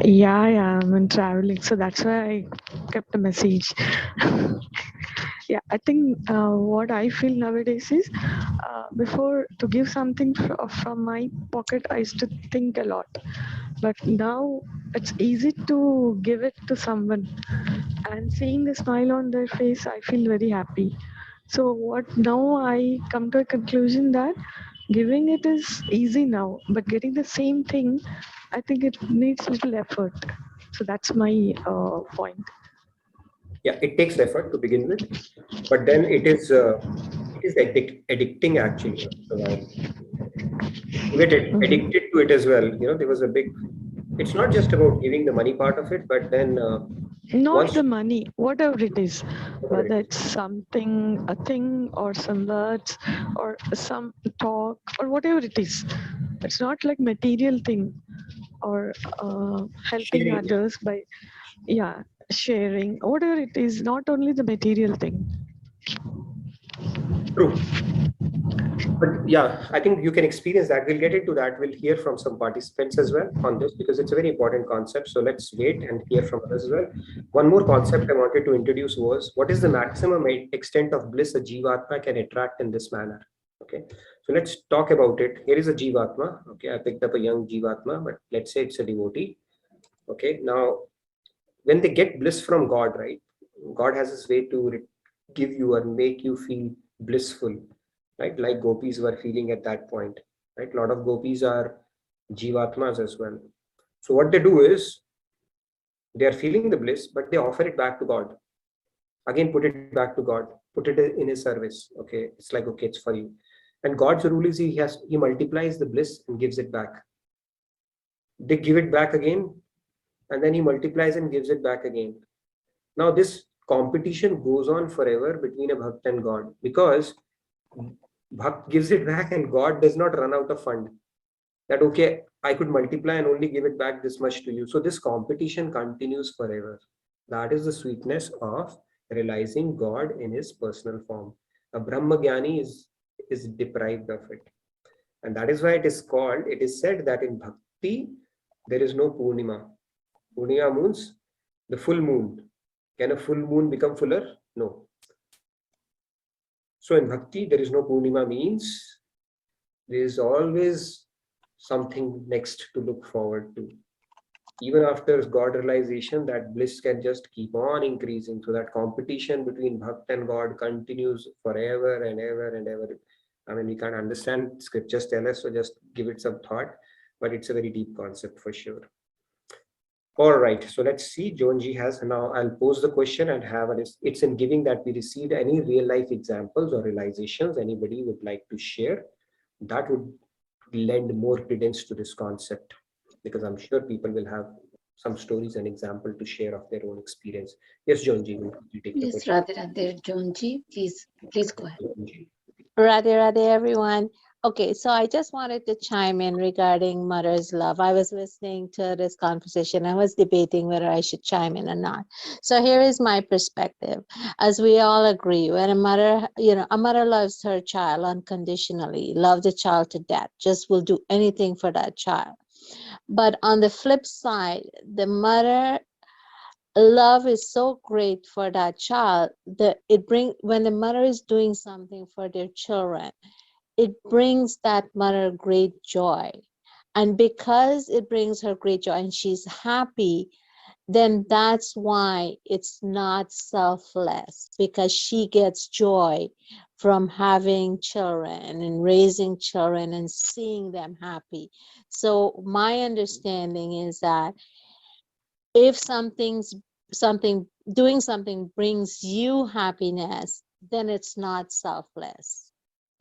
Yeah, I'm traveling, so that's why I kept a message. Yeah, I think what I feel nowadays is before to give something from my pocket, I used to think a lot. But now it's easy to give it to someone, and seeing the smile on their face, I feel very happy. So what now I come to a conclusion that giving it is easy now, but getting the same thing, I think it needs little effort. So that's my point. Yeah, it takes effort to begin with, but then it is addicting actually after a while. You get addicted to it as well. There was a big. It's not just about giving the money part of it, but then Not once the money, whatever it is, whatever it whether is. it's something, a thing, or some words, or some talk, or whatever it is. It's not like material thing or helping Sharing. others by, yeah, sharing, whatever it is, not only the material thing. True. But yeah, I think you can experience that. We'll get into that. We'll hear from some participants as well on this because it's a very important concept. So let's wait and hear from others as well. One more concept I wanted to introduce was what is the maximum extent of bliss a Jivatma can attract in this manner? Okay, so let's talk about it. Here is a Jivatma. Okay, I picked up a young Jivatma, but let's say it's a devotee. Okay, now when they get bliss from God, right? God has his way to give you or make you feel blissful, right? Like gopis were feeling at that point, right? A lot of gopis are jivatmas as well. So what they do is they are feeling the bliss, but they offer it back to God. Again, put it back to God, put it in his service. Okay, it's like, okay, it's for you. And God's rule is he multiplies the bliss and gives it back. They give it back again, and then he multiplies and gives it back again. Now this competition goes on forever between a bhakt and God because bhakt gives it back and God does not run out of fund. That okay, I could multiply and only give it back this much to you. So this competition continues forever. That is the sweetness of realizing God in his personal form. A Brahmagyani is deprived of it. And that is why it is said that in bhakti, there is no Purnima. Purnima means the full moon. Can a full moon become fuller? No. So in bhakti, there is no Purnima means there is always something next to look forward to. Even after God realization, that bliss can just keep on increasing. So that competition between Bhakt and God continues forever and ever and ever. I mean, we can't understand, scriptures tell us, so just give it some thought, but it's a very deep concept for sure. All right, so let's see. Joanji has now. I'll pose the question and have it's in giving that we received any real life examples or realizations anybody would like to share. That would lend more credence to this concept because I'm sure people will have some stories and example to share of their own experience. Yes, Joanji, you take the Yes, question. Radhe Radhe, Joanji, please go ahead. Radhe Radhe, everyone. Okay, so I just wanted to chime in regarding mother's love. I was listening to this conversation. I was debating whether I should chime in or not. So here is my perspective. As we all agree, when a mother loves her child unconditionally, loves the child to death, just will do anything for that child. But on the flip side, the mother love is so great for that child that when the mother is doing something for their children, it brings that mother great joy. And because it brings her great joy and she's happy, then that's why it's not selfless, because she gets joy from having children and raising children and seeing them happy. So my understanding is that if doing something brings you happiness, then it's not selfless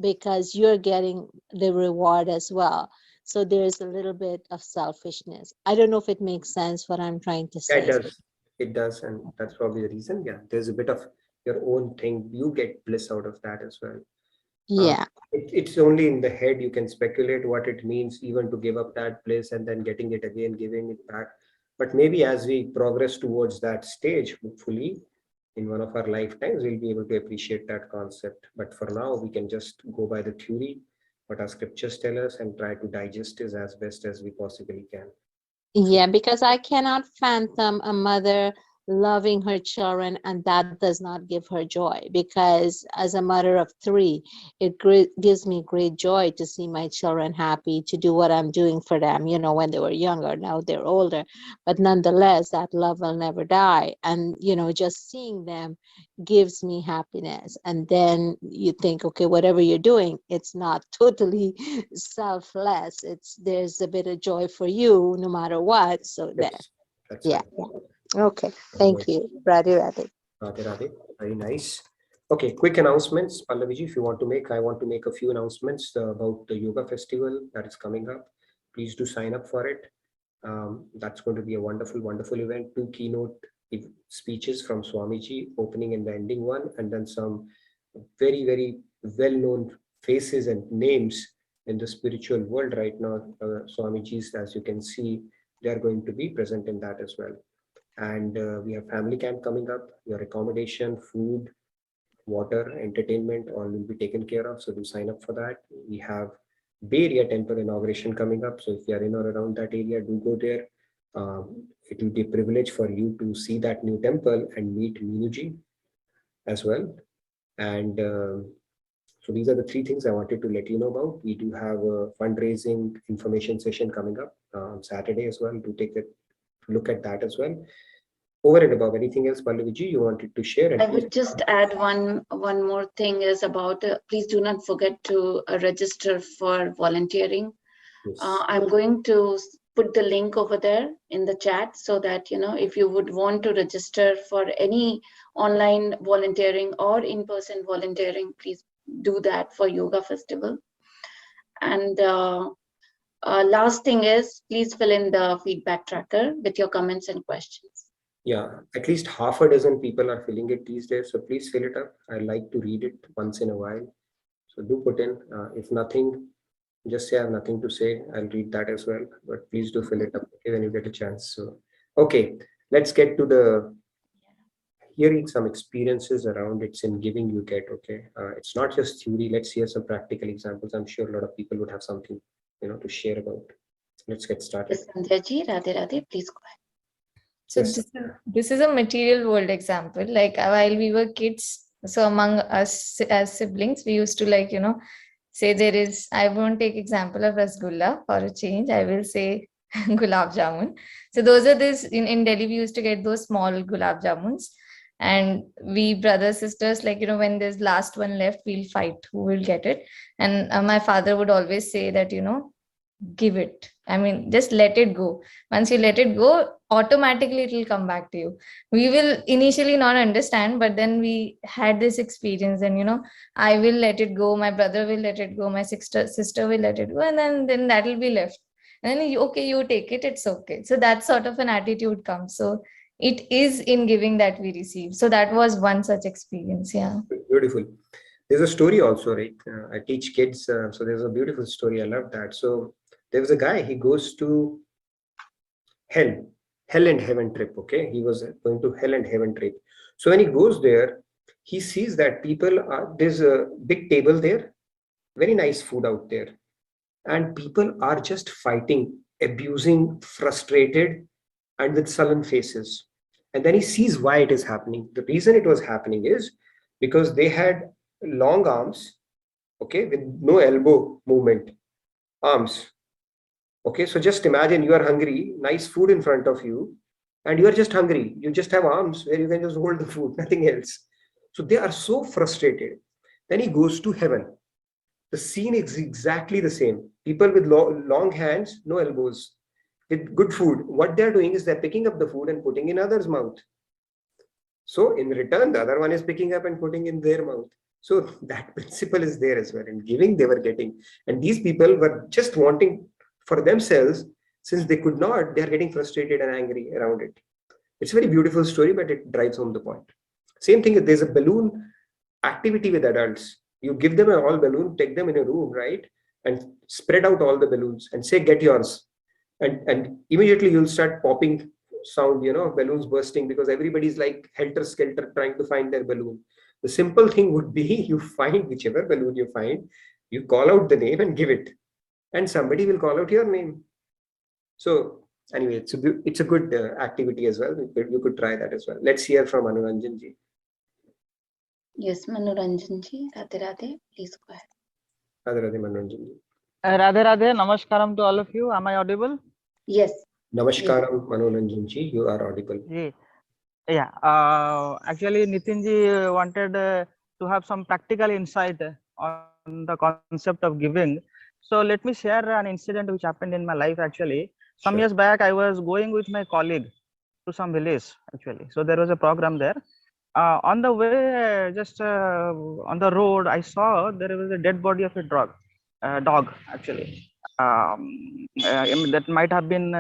because you're getting the reward as well. So there's a little bit of selfishness. I don't know if it makes sense what I'm trying to Yeah, say. it does. It does, and that's probably the reason. Yeah, there's a bit of your own thing. You get bliss out of that as well. Yeah. It's only in the head you can speculate what it means even to give up that bliss and then getting it again, giving it back. But maybe as we progress towards that stage, hopefully in one of our lifetimes, we'll be able to appreciate that concept. But for now, we can just go by the theory, what our scriptures tell us, and try to digest it as best as we possibly can. Yeah, because I cannot fathom a mother loving her children, and that does not give her joy, because as a mother of 3, it gives me great joy to see my children happy, to do what I'm doing for them, you know, when they were younger. Now they're older, but nonetheless, that love will never die. And, you know, just seeing them gives me happiness. And then you think, okay, whatever you're doing, it's not totally selfless. There's a bit of joy for you no matter what. So that, Yes, that's yeah. right. Okay, thank you. Radhe Radhe. Radhe Radhe. Very nice. Okay, quick announcements. Pallaviji, if you want to make, I want to make a few announcements about the yoga festival that is coming up. Please do sign up for it. That's going to be a wonderful, wonderful event. 2 keynote speeches from Swamiji, opening and the ending one, and then some very, very well-known faces and names in the spiritual world right now. Swamiji's, as you can see, they are going to be present in that as well. And we have family camp coming up. Your accommodation, food, water, entertainment, all will be taken care of. So do sign up for that. We have Bay Area Temple inauguration coming up. So if you are in or around that area, do go there. It will be a privilege for you to see that new temple and meet Minuji as well. And so these are the 3 things I wanted to let you know about. We do have a fundraising information session coming up on Saturday as well. Do take a look at that as well. Over and above, anything else, Pallaviji, you wanted to share? I would just add one more thing is about, please do not forget to register for volunteering. Yes. I'm going to put the link over there in the chat so that, you know, if you would want to register for any online volunteering or in-person volunteering, please do that for Yoga Festival. And last thing is, please fill in the feedback tracker with your comments and questions. Yeah, at least half a dozen people are filling it these days. So please fill it up. I like to read it once in a while. So do put in, if nothing, just say I have nothing to say. I'll read that as well, but please do fill it up when you get a chance. So, okay, let's get to the hearing some experiences around it's in giving you get. Okay, it's not just theory. Let's hear some practical examples. I'm sure a lot of people would have something, you know, to share about. Let's get started. Yes, Sandhya ji, Radhe Radhe, please go ahead. So Yes. this is a material world example. Like while we were kids, so among us as siblings, we used to, like, you know, say there is, I won't take example of Rasgulla for a change. I will say gulab jamun. So those are this in Delhi, we used to get those small gulab jamuns. And we brothers, sisters, like, you know, when there's last one left, we'll fight who will get it. And my father would always say that, you know, give it. I mean, just let it go. Once you let it go, automatically it will come back to you. We will initially not understand, but then we had this experience, and, you know, I will let it go, my brother will let it go, my sister will let it go, and then that will be left. And then okay, you take it, it's okay. So that sort of an attitude comes. So it is in giving that we receive. So that was one such experience. Yeah. Beautiful. There's a story also, right? I teach kids. So there's a beautiful story. I love that. So there was a guy, he goes to hell and heaven trip. Okay. He was going to hell and heaven trip. So when he goes there, he sees that there's a big table there, very nice food out there. And people are just fighting, abusing, frustrated, and with sullen faces. And then he sees why it is happening. The reason it was happening is because they had long arms, okay, with no elbow movement, arms. Okay, so just imagine you are hungry, nice food in front of you, and you are just hungry. You just have arms where you can just hold the food, nothing else. So they are so frustrated. Then he goes to heaven. The scene is exactly the same. People with long hands, no elbows, with good food. What they're doing is they're picking up the food and putting in others' mouth. So in return, the other one is picking up and putting in their mouth. So that principle is there as well. In giving, they were getting. And these people were just wanting for themselves. Since they could not, they are getting frustrated and angry around it. It's a very beautiful story, but it drives home the point. Same thing, there's a balloon activity with adults. You give them a whole balloon, take them in a room, right? And spread out all the balloons and say, get yours. And immediately you'll start popping sound, you know, balloons bursting, because everybody's like helter-skelter trying to find their balloon. The simple thing would be you find whichever balloon you find, you call out the name and give it. And somebody will call out your name. So Anyway, it's a good activity as well. You could try that as well. Let's hear from Anuranjan ji. Yes, Manoranjan ji, Radhe Radhe, please go ahead. Radhe Radhe Manoranjan ji. Radhe Radhe, Namaskaram to all of you. Am I audible? Yes. Namaskaram Manoranjan ji, you are audible. Yeah. Actually, Nitin ji wanted to have some practical insight on the concept of giving. So let me share an incident which happened in my life. Actually, some years back, I was going with my colleague to some village. Actually, so there was a program there. On the way, just on the road, I saw there was a dead body of a dog. Actually, that might have been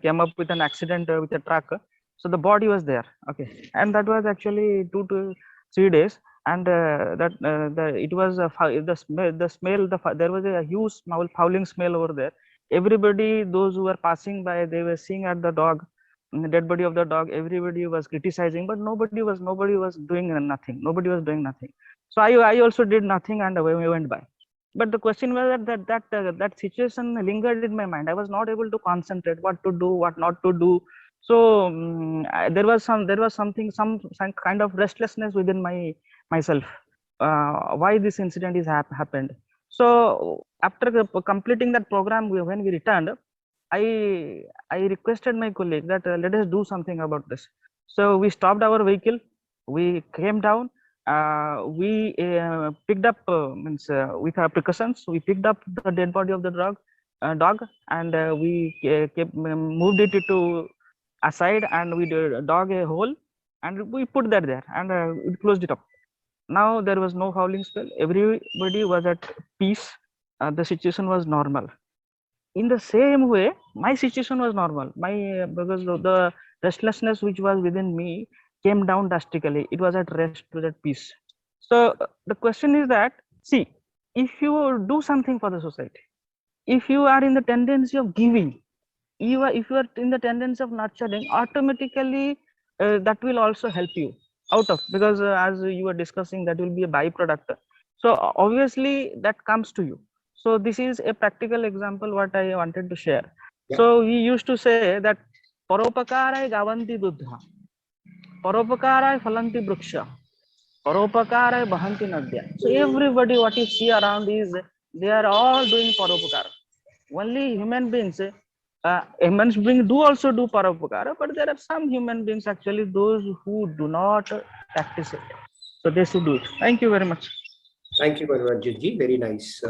came up with an accident with a truck. So the body was there. Okay, and that was actually 2 to 3 days. And it was the smell. There was a huge fouling smell over there. Everybody, those who were passing by, they were seeing at the dog, the dead body of the dog. Everybody was criticizing, but nobody was doing nothing. Nobody was doing nothing. So I also did nothing, and we went by. But the question was that situation lingered in my mind. I was not able to concentrate what to do, what not to do. So there was some kind of restlessness within myself. Why this incident is happened? So after completing that program, when we returned, I requested my colleague that let us do something about this. So we stopped our vehicle. We came down. We picked up with our precautions. We picked up the dead body of the dog, and we moved it to aside, and we dug a hole, and we put that there, and we closed it up. Now there was no howling spell. Everybody was at peace. The situation was normal. In the same way, my situation was normal. Because the restlessness which was within me came down drastically. It was at rest, it was at peace. So the question is that, see, if you do something for the society, if you are in the tendency of giving, if you are in the tendency of nurturing, automatically that will also help you out of, because as you were discussing, that will be a byproduct. So obviously that comes to you. So this is a practical example what I wanted to share. So we used to say that paropakarai gavanti buddha, paropakarai phalanti bruksha, paropakarai bahanti nadya. So everybody what you see around is they are all doing paropakara. Only human beings do also do paropakara, but there are some human beings, actually those who do not practice it. So they should do it. Thank you very much. Thank you, Manoranjan ji. Very nice.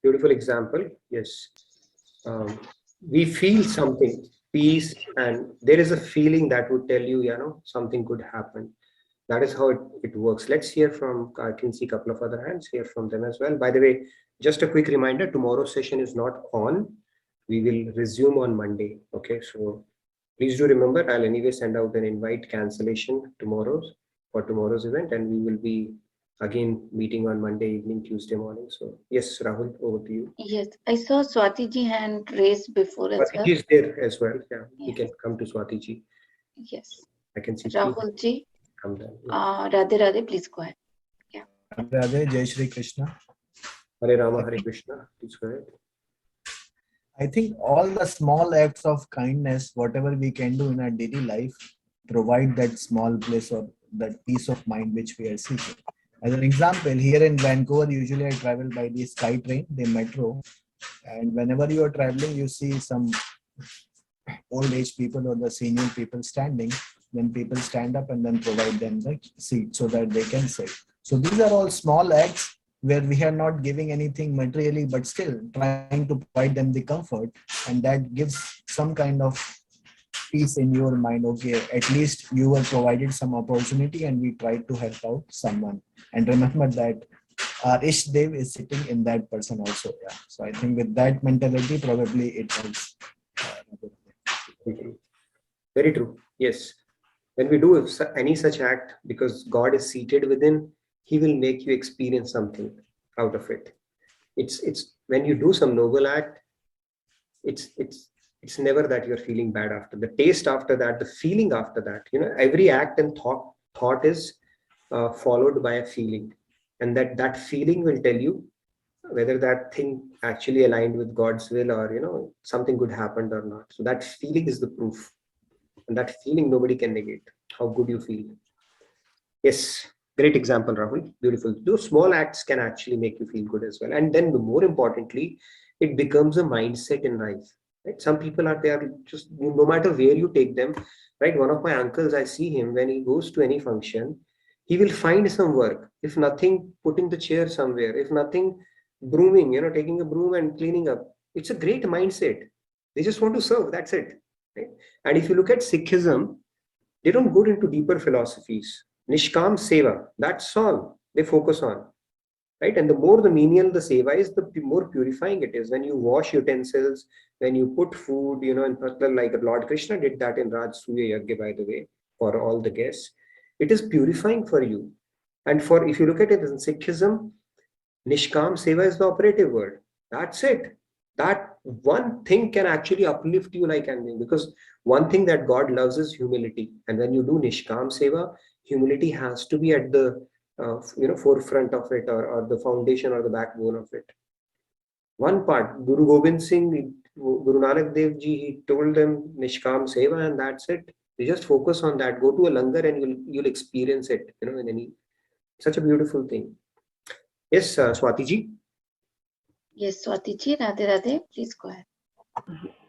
Beautiful example. Yes. We feel something, peace, and there is a feeling that would tell you, something could happen. That is how it works. Let's hear from, I can see a couple of other hands, hear from them as well. By the way, just a quick reminder, tomorrow's session is not on. We will resume on Monday. Okay, so please do remember, I'll anyway send out an invite cancellation for tomorrow's event, and we will be again meeting on Monday evening, Tuesday morning. So yes, Rahul, over to you. Yes, I saw Swati ji hand raised before as well. Swati ji is there as well. Yeah, we can come to Swati ji. Yes. I can see Rahul ji. Come down. Radhe Radhe, please go ahead. Yeah. Radhe, Jai Shri Krishna. Hare Rama, Hare Krishna. Please go ahead. I think all the small acts of kindness, whatever we can do in our daily life, provide that small place or that peace of mind which we are seeking. As an example, here in Vancouver, usually I travel by the Sky Train, the metro, and whenever you are traveling, you see some old age people or the senior people standing. Then people stand up and then provide them the seat so that they can sit. So these are all small acts where we are not giving anything materially, but still trying to provide them the comfort, and that gives some kind of peace in your mind. Okay, at least you were provided some opportunity and we tried to help out someone. And remember that our Ishdev is sitting in that person also. Yeah. So I think with that mentality, probably it helps. Very true. Yes. When we do any such act, because God is seated within, He will make you experience something out of it. It's when you do some noble act, it's never that you're feeling bad after. The taste after that, the feeling after that, every act and thought is followed by a feeling, and that feeling will tell you whether that thing actually aligned with God's will, or something good happened or not. So that feeling is the proof, and that feeling nobody can negate. How good you feel. Yes, great example, Rahul. Beautiful. Those small acts can actually make you feel good as well. And then, more importantly, it becomes a mindset in life. Right? Some people are there just no matter where you take them. Right? One of my uncles, I see him when he goes to any function, he will find some work. If nothing, putting the chair somewhere. If nothing, brooming. Taking a broom and cleaning up. It's a great mindset. They just want to serve. That's it. Right? And if you look at Sikhism, they don't go into deeper philosophies. Nishkam Seva, that's all they focus on, right? And the more the menial the Seva is, the more purifying it is. When you wash utensils, when you put food, in particular, like Lord Krishna did that in Rajasuya Yagya, by the way, for all the guests, it is purifying for you. And if you look at it in Sikhism, Nishkam Seva is the operative word. That's it. That one thing can actually uplift you like anything, because one thing that God loves is humility. And when you do Nishkam Seva, humility has to be at the forefront of it, or the foundation or the backbone of it. One part, Guru Gobind Singh, Guru Nanak Dev Ji, he told them Nishkam Seva, and that's it. You just focus on that. Go to a langar and you'll experience it. In any such a beautiful thing. Yes, Swati ji. Yes, Swati ji, Radhe Radhe, please go ahead.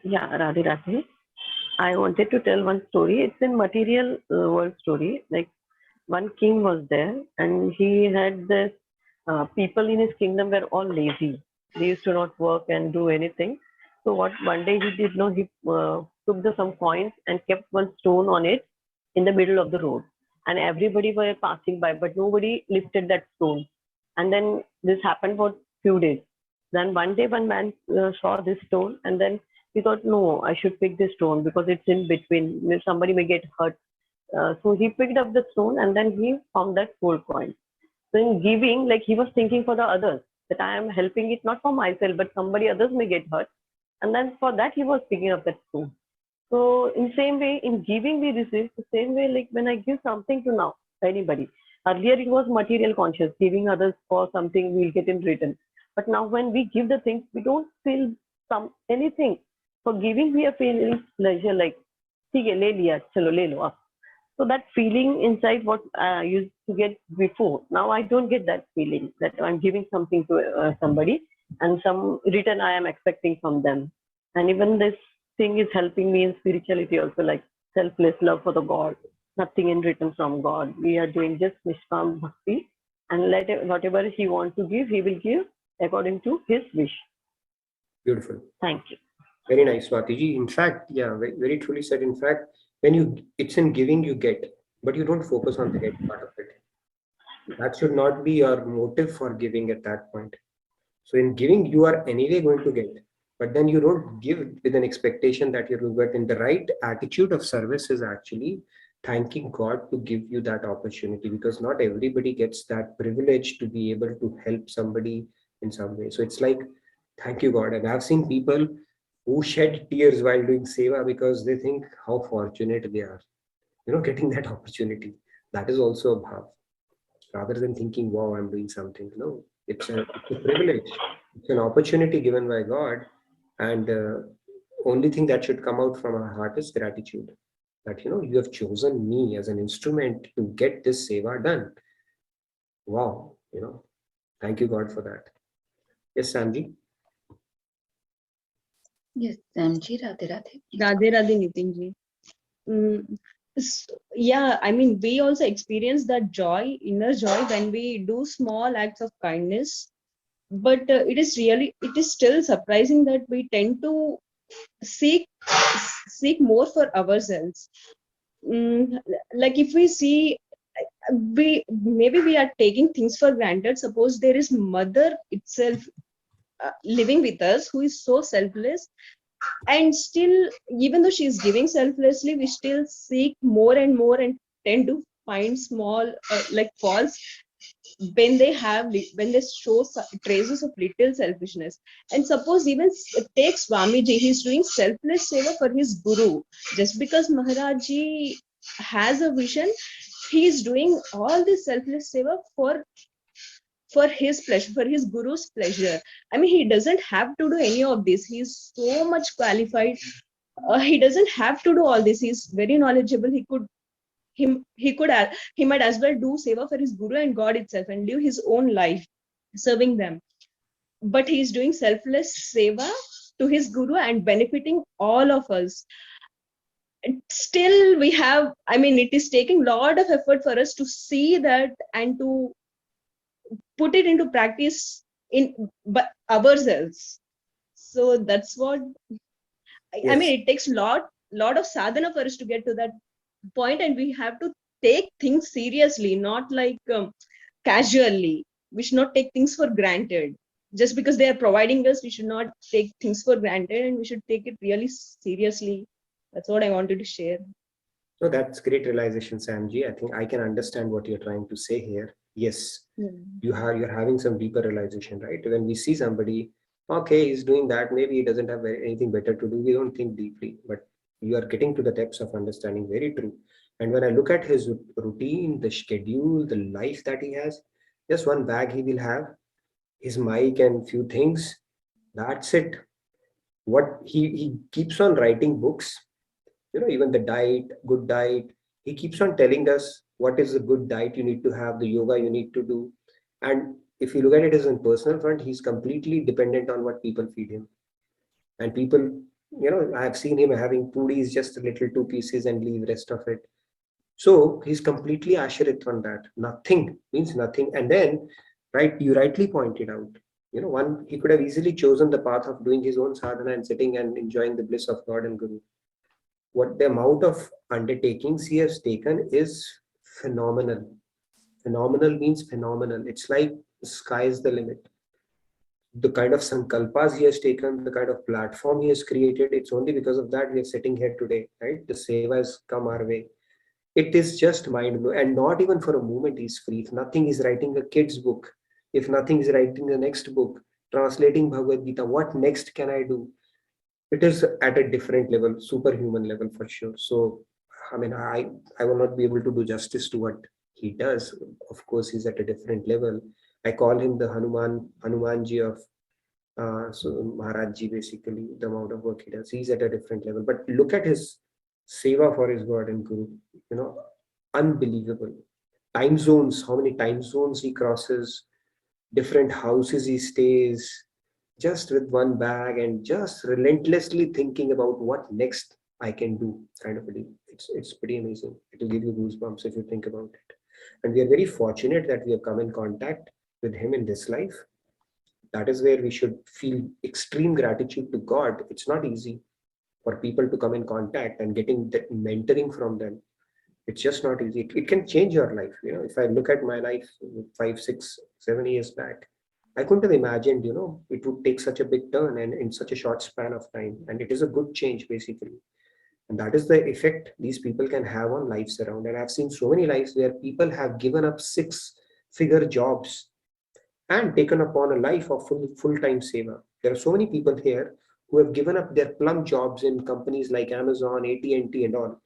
Yeah, Radhe Radhe. I wanted to tell one story. It's a material world story. Like one king was there, and he had this people in his kingdom were all lazy. They used to not work and do anything. So what one day he did know, he took some coins and kept one stone on it in the middle of the road, and everybody were passing by, but nobody lifted that stone. And then this happened for few days. Then one day one man saw this stone, and then he thought, no, I should pick this stone because it's in between. Somebody may get hurt. So he picked up the stone, and then he found that gold coin. So in giving, like he was thinking for the others, that I am helping it not for myself, but somebody others may get hurt. And then for that he was picking up that stone. So in same way, in giving we receive, the same way like when I give something to now anybody. Earlier it was material conscious, giving others for something we'll get in return. But now when we give the things, we don't feel anything. For giving, we are feeling pleasure, like, "Theek hai, le liya, chalo le lo." So that feeling inside what I used to get before, now I don't get that feeling that I'm giving something to somebody and some return I am expecting from them. And even this thing is helping me in spirituality also, like selfless love for the God, nothing in return from God. We are doing just Nishkam Bhakti, and whatever he wants to give, he will give according to his wish. Beautiful. Thank you. Very nice, Swati ji. In fact, yeah, very, very truly said. In fact, it's in giving you get, but you don't focus on the get part of it. That should not be your motive for giving at that point. So in giving, you are anyway going to get, but then you don't give with an expectation that you will get. In the right attitude of service is actually thanking God to give you that opportunity, because not everybody gets that privilege to be able to help somebody in some way. So it's like, thank you, God. And I've seen people who shed tears while doing seva because they think how fortunate they are, getting that opportunity. That is also a bhav. Rather than thinking, wow, I'm doing something. No, it's a privilege. It's an opportunity given by God. And only thing that should come out from our heart is gratitude. That, you have chosen me as an instrument to get this seva done. Wow, thank you, God, for that. Yes, Samji. Yes, Samji, Radhe Radhe. Radhe Radhe, Nitin ji. Yeah, I mean, we also experience that joy, inner joy, when we do small acts of kindness. But it is still surprising that we tend to seek more for ourselves. Like if we see, maybe we are taking things for granted. Suppose there is mother itself living with us who is so selfless, and still, even though she is giving selflessly, we still seek more and more and tend to find small like faults when they show traces of little selfishness. And suppose even take Swamiji, he's doing selfless seva for his guru. Just because Maharaj ji has a vision, he is doing all this selfless seva for for his pleasure, for his guru's pleasure. I mean, he doesn't have to do any of this. He's so much qualified. He doesn't have to do all this. He's very knowledgeable. He might as well do seva for his guru and God itself and live his own life serving them. But he's doing selfless seva to his guru and benefiting all of us. And still we have, I mean, it is taking a lot of effort for us to see that and to put it into practice in but ourselves. So that's what I Yes. mean, it takes lot of sadhana for us to get to that point, and we have to take things seriously, not like casually. We should not take things for granted. Just because they are providing us, we should not take things for granted, and we should take it really seriously. That's what I wanted to share. No, that's great realization, Samji. I think I can understand what you're trying to say here. Yes, you're having some deeper realization, right? When we see somebody, okay, he's doing that, maybe he doesn't have anything better to do. We don't think deeply, but you are getting to the depths of understanding. Very true. And when I look at his routine, the schedule, the life that he has, just one bag he will have, his mic and few things. That's it. What he keeps on writing books, even the diet, good diet. He keeps on telling us what is the good diet you need to have, the yoga you need to do. And if you look at it as a personal front, he's completely dependent on what people feed him. And people, I have seen him having pudis, just a little 2 pieces and leave rest of it. So he's completely asherit on that. Nothing means nothing. And then, right, you rightly pointed out, one, he could have easily chosen the path of doing his own sadhana and sitting and enjoying the bliss of God and Guru. What the amount of undertakings he has taken is phenomenal. Phenomenal means phenomenal. It's like the sky is the limit. The kind of sankalpas he has taken, the kind of platform he has created, it's only because of that we are sitting here today, right? The seva has come our way. It is just mind blowing, and not even for a moment he's free. If nothing, he's writing a kid's book. If nothing, he's writing the next book, translating Bhagavad Gita. What next can I do? It is at a different level, superhuman level for sure. So, I mean, I will not be able to do justice to what he does. Of course, he's at a different level. I call him the Hanumanji of so Maharajji, basically, the amount of work he does. He's at a different level. But look at his seva for his God and Guru, unbelievable. Time zones, how many time zones he crosses, different houses he stays, just with one bag and just relentlessly thinking about what next I can do, kind of a deal. It's pretty amazing. It will give you goosebumps if you think about it. And we are very fortunate that we have come in contact with him in this life. That is where we should feel extreme gratitude to God. It's not easy for people to come in contact and getting that mentoring from them. It's just not easy. It can change your life. If I look at my life 5, 6, 7 years back, I couldn't have imagined, it would take such a big turn and in such a short span of time. And it is a good change, basically. And that is the effect these people can have on lives around. And I've seen so many lives where people have given up 6-figure jobs and taken upon a life of full-time seva. There are so many people here who have given up their plum jobs in companies like Amazon, AT&T and all.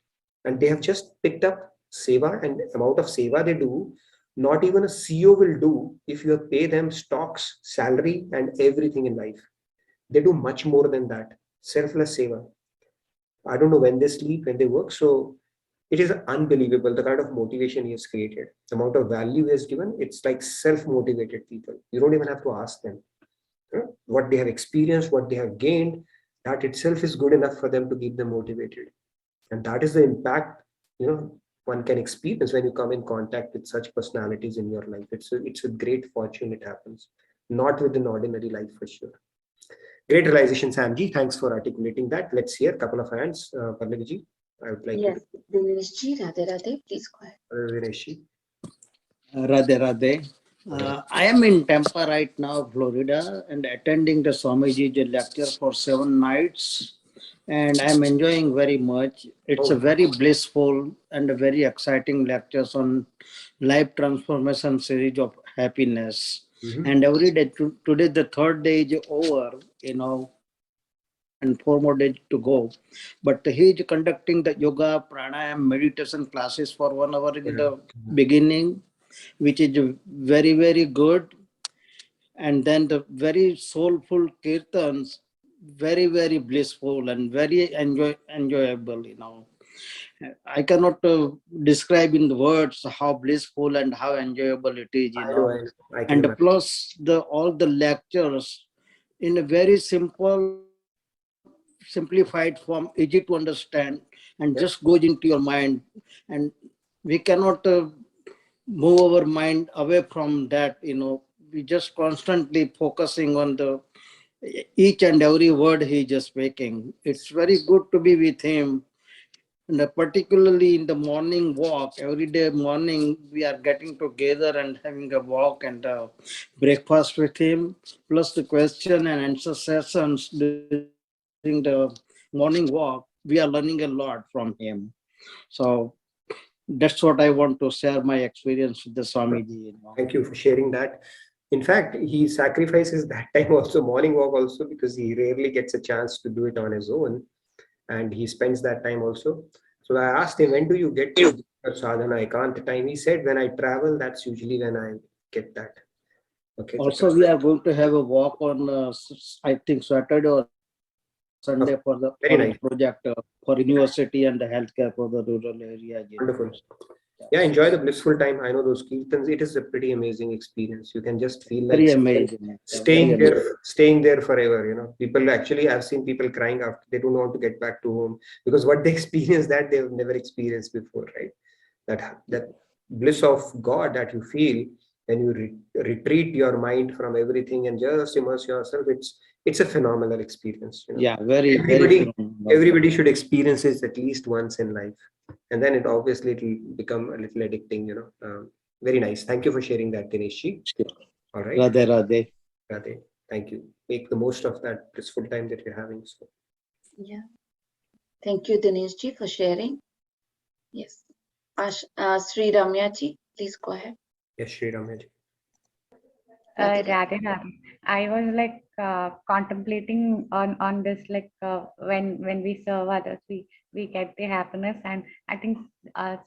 And they have just picked up seva, and amount of seva they do, not even a CEO will do if you pay them stocks, salary, and everything in life. They do much more than that. Selfless seva. I don't know when they sleep, when they work. So it is unbelievable the kind of motivation he has created, the amount of value he has given. It's like self-motivated people. You don't even have to ask them what they have experienced, what they have gained. That itself is good enough for them to keep them motivated. And that is the impact, one can experience when you come in contact with such personalities in your life. It's with great fortune it happens, not with an ordinary life for sure. Great realization, Samji. Thanks for articulating that. Let's hear a couple of hands. Pallavi, I would like Yes, you Dineshji, Radhe Radhe, please go ahead. Dineshji. Radhe Radhe. I am in Tampa right now, Florida, and attending the Swamiji's lecture for 7 nights. And I'm enjoying very much. It's a very blissful and a very exciting lectures on life transformation series of happiness. And every day, today the 3rd day is over, and 4 more days to go. But he is conducting the yoga, pranayam, meditation classes for 1 hour in the beginning, which is very, very good. and then the very soulful kirtans, very, very blissful and very enjoyable, you know. I cannot describe in the words how blissful and how enjoyable it is, you I know, know. I can And imagine. plus all the lectures in a very simplified form, easy to understand, and just goes into your mind. And we cannot move our mind away from that, you know. We just constantly focusing on the each and every word he just speaking. It's very good to be with him. And particularly in the morning walk, every day morning, we are getting together and having a walk and breakfast with him, plus the question and answer sessions during the morning walk. We are learning a lot from him. So that's what I want to share my experience with the Swamiji. You know. Thank you for sharing that. In fact, he sacrifices that time also, morning walk also, because he rarely gets a chance to do it on his own. And he spends that time also. So I asked him, when do you get your sadhana ekanta time? He said, when I travel, that's usually when I get that. Okay. Also, we are going to have a walk on, I think, Saturday or Sunday for the Very project nice. for university and the healthcare for the rural areas. You know. Wonderful. Yeah, enjoy the blissful time. I know those kirtans. It is a pretty amazing experience. You can just feel like Very amazing. staying there forever. You know, people actually, I've seen people crying after they don't want to get back to home because what they experience that they've never experienced before, right? That bliss of God that you feel when you retreat your mind from everything and just immerse yourself. It's a phenomenal experience. You know? Yeah, very, Everybody should experience it at least once in life, and then it'll become a little addicting. You know, very nice. Thank you for sharing that, Dineshji. All right. Radhe Radhe. Radhe. Thank you. Make the most of that blissful time that you're having. So. Yeah. Thank you, Dineshji, for sharing. Yes. Sri Ramyaji, please go ahead. Yes, Sri Ramyaji. Radhe, Radhe. I was like contemplating on this, like when we serve others, we get the happiness, and I think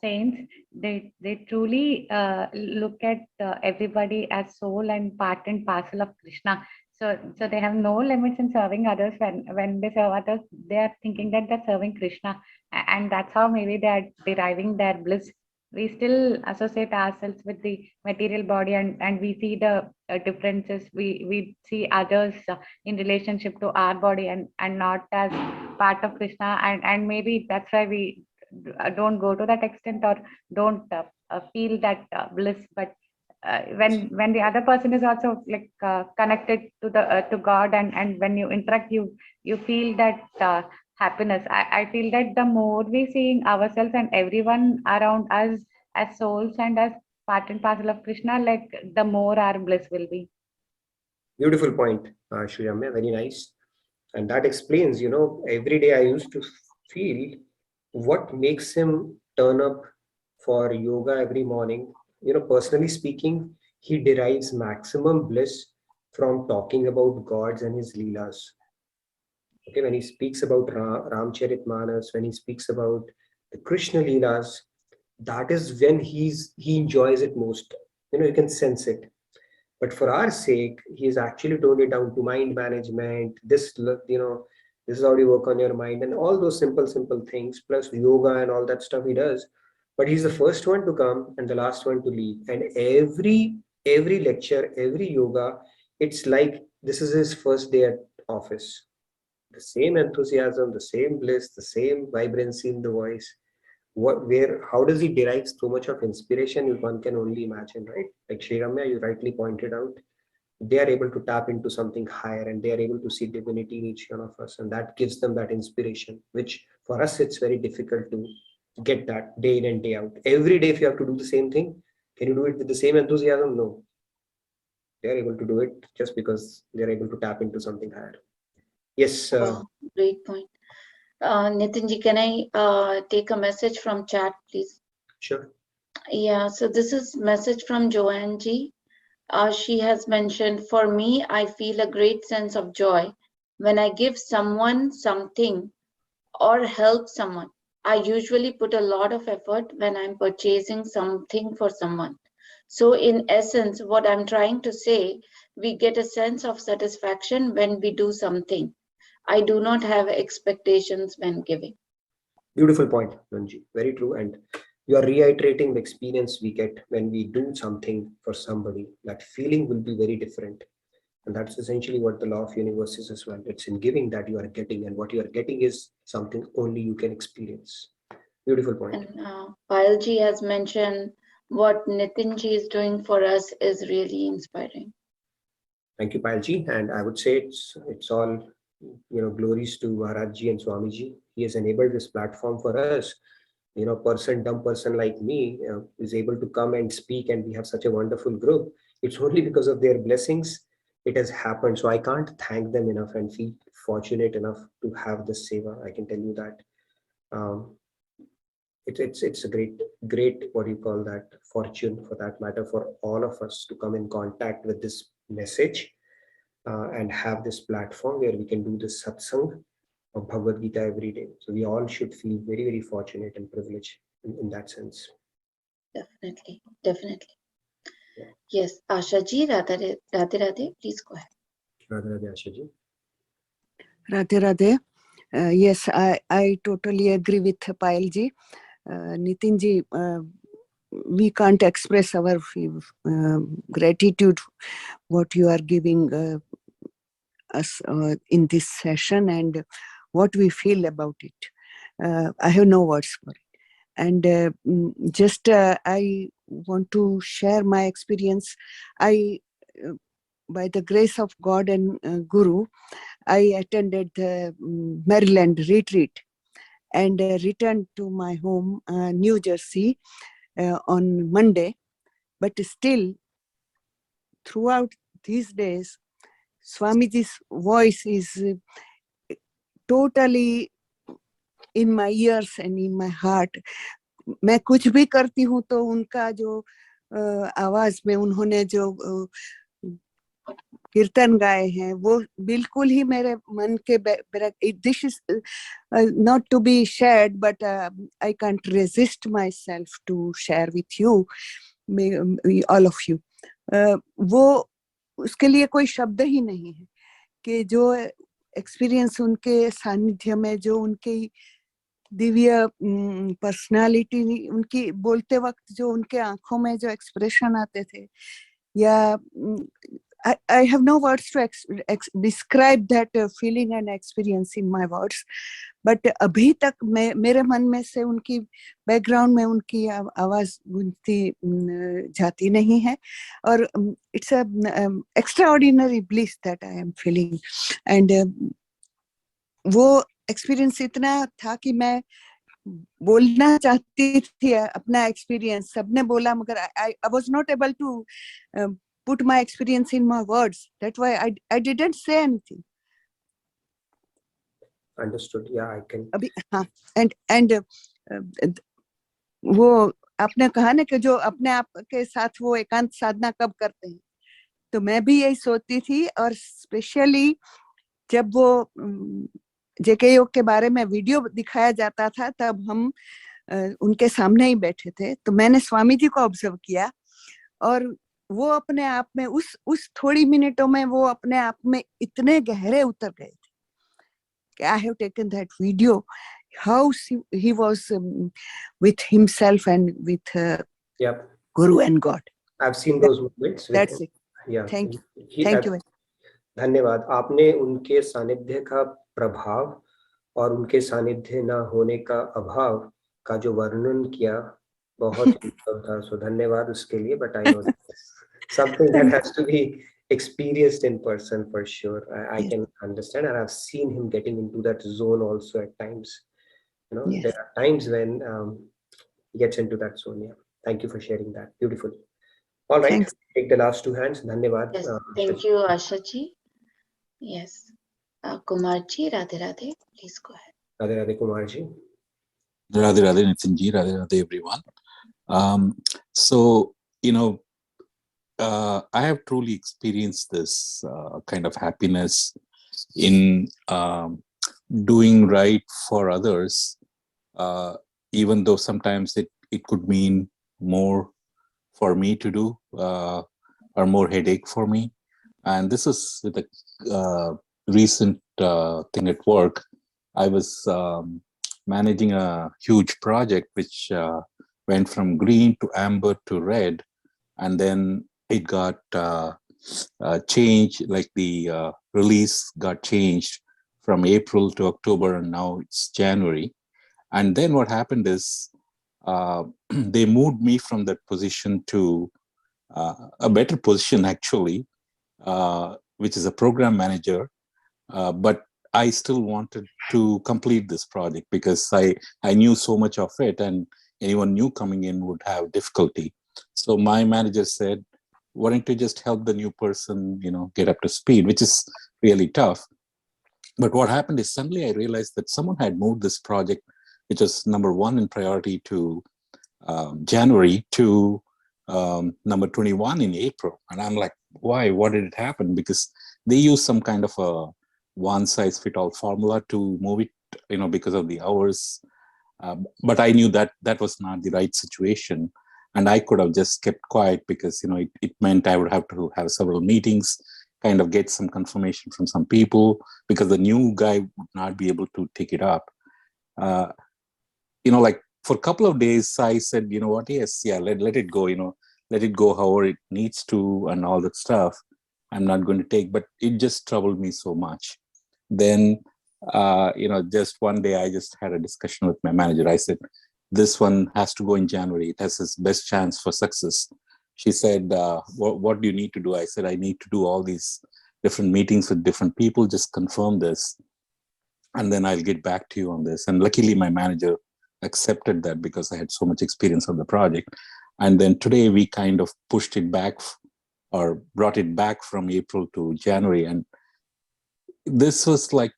saints they truly look at everybody as soul and part and parcel of Krishna. So they have no limits in serving others. When they serve others, they are thinking that they're serving Krishna, and that's how maybe they are deriving their bliss. We still associate ourselves with the material body, and we see the differences. We see others in relationship to our body, and not as part of Krishna, and maybe that's why we don't go to that extent, or don't feel that bliss. But when the other person is also like connected to God, and when you interact, you feel that happiness. I feel that the more we seeing ourselves and everyone around us as souls and as part and parcel of Krishna, like the more our bliss will be. Beautiful point, Sri Ramya. Very nice. And that explains, you know, every day I used to feel what makes him turn up for yoga every morning. You know, personally speaking, he derives maximum bliss from talking about gods and his Leelas. Okay, when he speaks about Ramcharitmanas, when he speaks about the Krishna Leelas, that is when he enjoys it most. You know, you can sense it. But for our sake, he has actually toned it down to mind management. You know, this is how you work on your mind and all those simple things, plus yoga and all that stuff he does. But he's the first one to come and the last one to leave. And every lecture, every yoga, it's like this is his first day at office. The same enthusiasm, the same bliss, the same vibrancy in the voice. How does he derive so much of inspiration? One can only imagine, right? Like Sri Ramya, you rightly pointed out, they are able to tap into something higher, and they are able to see divinity in each one of us, and that gives them that inspiration, which for us it's very difficult to get that day in and day out. Every day if you have to do the same thing, can you do it with the same enthusiasm? No. They are able to do it just because they're able to tap into something higher. Yes. Great point. Nitinji, can I take a message from chat, please? Sure. Yeah, so this is message from Joanne G. She has mentioned, for me, I feel a great sense of joy when I give someone something or help someone. I usually put a lot of effort when I'm purchasing something for someone. So in essence, what I'm trying to say, we get a sense of satisfaction when we do something. I do not have expectations when giving. Beautiful point, Ranji. Very true. And you are reiterating the experience we get when we do something for somebody. That feeling will be very different. And that's essentially what the law of universe is as well. It's in giving that you are getting, and what you are getting is something only you can experience. Beautiful point. And Payalji has mentioned what Nitinji is doing for us is really inspiring. Thank you, Payalji. And I would say it's all glories to Maharajji and Swamiji. He has enabled this platform for us. Dumb person like me is able to come and speak, and we have such a wonderful group. It's only because of their blessings it has happened. So I can't thank them enough and feel fortunate enough to have this seva. I can tell you that. It's a great what do you call that, fortune for that matter, for all of us to come in contact with this message and have this platform where we can do this satsang of Bhagavad Gita every day. So we all should feel very, very fortunate and privileged in that sense. Definitely. Yeah. Yes, Asha ji, Radhe Radhe, please go ahead. Radhe Radhe, Asha ji. Radhe Radhe. Yes, I totally agree with Payal ji. Nitin ji, we can't express our gratitude what you are giving us in this session and what we feel about it. I have no words for it. And I want to share my experience. By the grace of God and Guru, I attended the Maryland retreat and returned to my home, New Jersey, on Monday. But still, throughout these days, Swamiji's voice is totally in my ears and in my heart. मैं कुछ भी करती हूँ तो उनका जो आवाज में उन्होंने जो कीर्तन गाए हैं वो बिल्कुल ही मेरे मन के this is not to be shared, but I can't resist myself to share with you, all of you. वो उसके लिए कोई शब्द ही नहीं है कि जो एक्सपीरियंस उनके सानिध्य में, जो उनकी दिव्य पर्सनालिटी, उनकी बोलते वक्त जो उनके आंखों में जो एक्सप्रेशन आते थे, या I have no words to describe that feeling and experience in my words, but अभी तक मेरे मन में से उनकी बैकग्राउंड में उनकी आवाज गूंजती जाती नहीं है, और it's a extraordinary bliss that I am feeling. And वो एक्सपीरियंस इतना था कि मैं बोलना चाहती थी अपना एक्सपीरियंस, सबने बोला, मगर I was not able to put my experience in my words. That's why I didn't say anything. Understood. Yeah, I can. अभी हाँ, and वो आपने कहा ना कि जो अपने आप के साथ वो एकांत साधना कब करते हैं, तो मैं भी यही सोचती थी, और स्पेशली जब वो जेके योग के बारे में वीडियो दिखाया जाता था तब हम उनके सामने ही बैठे थे, तो मैंने स्वामी जी को ऑब्जर्व किया, और वो अपने आप में उस थोड़ी मिनटों में वो अपने आप में इतने गहरे उतर गए थे कि I have taken that video, how he was with himself and with Guru and God. I've seen those moments. That's it. Yeah. Thank you. Thank you. धन्यवाद. आपने उनके सानिध्य का प्रभाव और उनके सानिध्य ना होने का अभाव का जो वर्णन किया, बहुत ही था. So धन्यवाद उसके लिए. But I know something that has to be experienced in person for sure. I can understand, and I've seen him getting into that zone also at times. There are times when he gets into that zone. Yeah. Thank you for sharing that. Beautiful. All right. Thanks. Take the last two hands. Dhanyavad. Yes, thank you, Asha ji. Yes. Kumar ji, Radhe Radhe, please go ahead. Radhe Radhe, Kumar ji. Radhe Radhe, Nitin ji. Radhe Radhe, everyone. So, I have truly experienced this kind of happiness in doing right for others, even though sometimes it could mean more for me to do or more headache for me. And this is with a recent thing at work. I was managing a huge project which went from green to amber to red, and then it got changed, like the release got changed from April to October, and now it's January. And then what happened is they moved me from that position to a better position, actually, which is a program manager. But I still wanted to complete this project because I knew so much of it, and anyone new coming in would have difficulty. So my manager said, why don't you just help the new person, get up to speed, which is really tough. But what happened is suddenly I realized that someone had moved this project, which was number 1 in priority, to January, to number 21 in April. And I'm like, why? What did it happen? Because they use some kind of a one-size-fit-all formula to move it, because of the hours. But I knew that that was not the right situation. And I could have just kept quiet because, it meant I would have to have several meetings, kind of get some confirmation from some people, because the new guy would not be able to take it up. Like for a couple of days, I said, you know what, yes, yeah, let it go, let it go however it needs to and all that stuff. I'm not going to take, but it just troubled me so much. Then, just one day I just had a discussion with my manager. I said, this one has to go in January. It has its best chance for success. She said, what do you need to do? I said, I need to do all these different meetings with different people, just confirm this, and then I'll get back to you on this. And luckily my manager accepted that because I had so much experience on the project. And then today we kind of pushed it back, or brought it back from April to January. And this was like,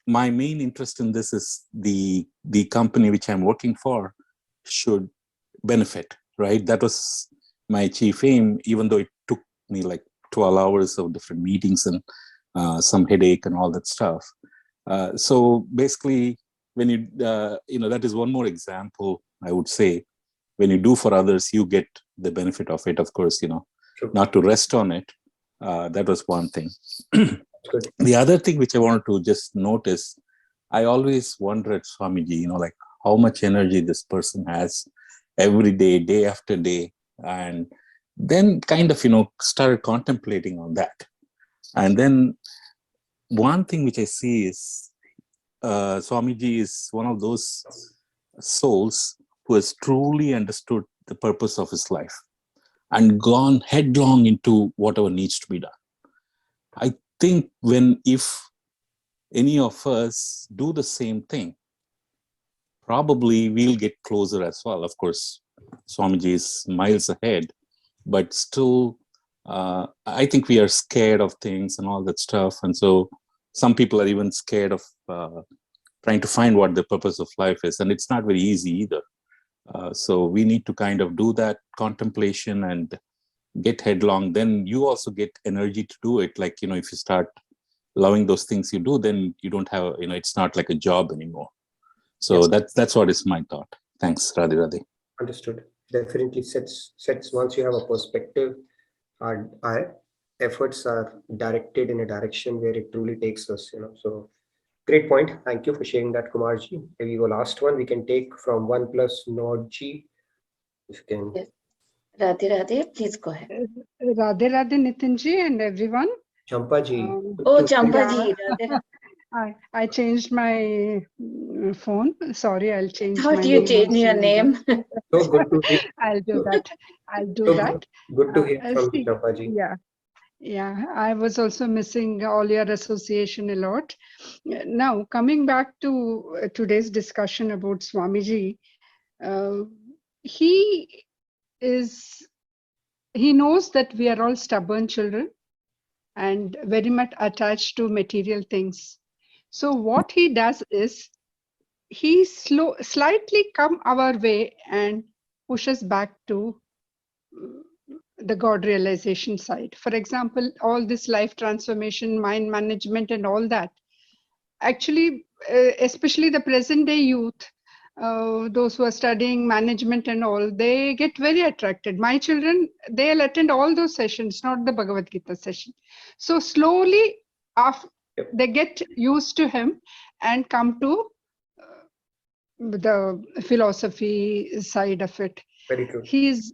my main interest in this is the company which I'm working for should benefit, right? That was my chief aim, even though it took me like 12 hours of different meetings and some headache and all that stuff. So basically, when you, that is one more example, I would say, when you do for others, you get the benefit of it, of course, not to rest on it. That was one thing. The other thing which I wanted to just notice, I always wonder at Swamiji, like how much energy this person has every day, day after day. And then kind of, started contemplating on that. And then one thing which I see is Swamiji is one of those souls who has truly understood the purpose of his life and gone headlong into whatever needs to be done. I think if any of us do the same thing, probably we'll get closer as well. Of course, Swamiji is miles ahead, but still, I think we are scared of things and all that stuff. And so some people are even scared of trying to find what the purpose of life is. And it's not very easy either. So we need to kind of do that contemplation and get headlong. Then you also get energy to do it. Like, if you start loving those things you do, then you don't have, it's not like a job anymore. So Yes. that's what is my thought. Thanks, Radhe Radhe. Understood. Definitely sets once you have a perspective, our efforts are directed in a direction where it truly takes us, So great point. Thank you for sharing that, Kumarji. Maybe the last one we can take from OnePlus Nord G. If you can. Yes. Radhe Radhe, please go ahead. Radhe Radhe Nitinji and everyone. Champaji. Oh, Champaji. I changed my phone. Sorry, I'll change Thought my you name. changed your name. So good to hear. I'll do that. I'll do So that. good to hear from you, Champaji. Yeah. Yeah, I was also missing all your association a lot. Now, coming back to today's discussion about Swamiji, he knows that we are all stubborn children and very much attached to material things. So what he does is he slightly come our way and pushes back to the God realization side. For example, all this life transformation, mind management and all that. Actually, especially the present day youth, those who are studying management and all, they get very attracted. My children, they'll attend all those sessions, not the Bhagavad Gita session. So slowly, after they get used to him and come to the philosophy side of it. Very true. He's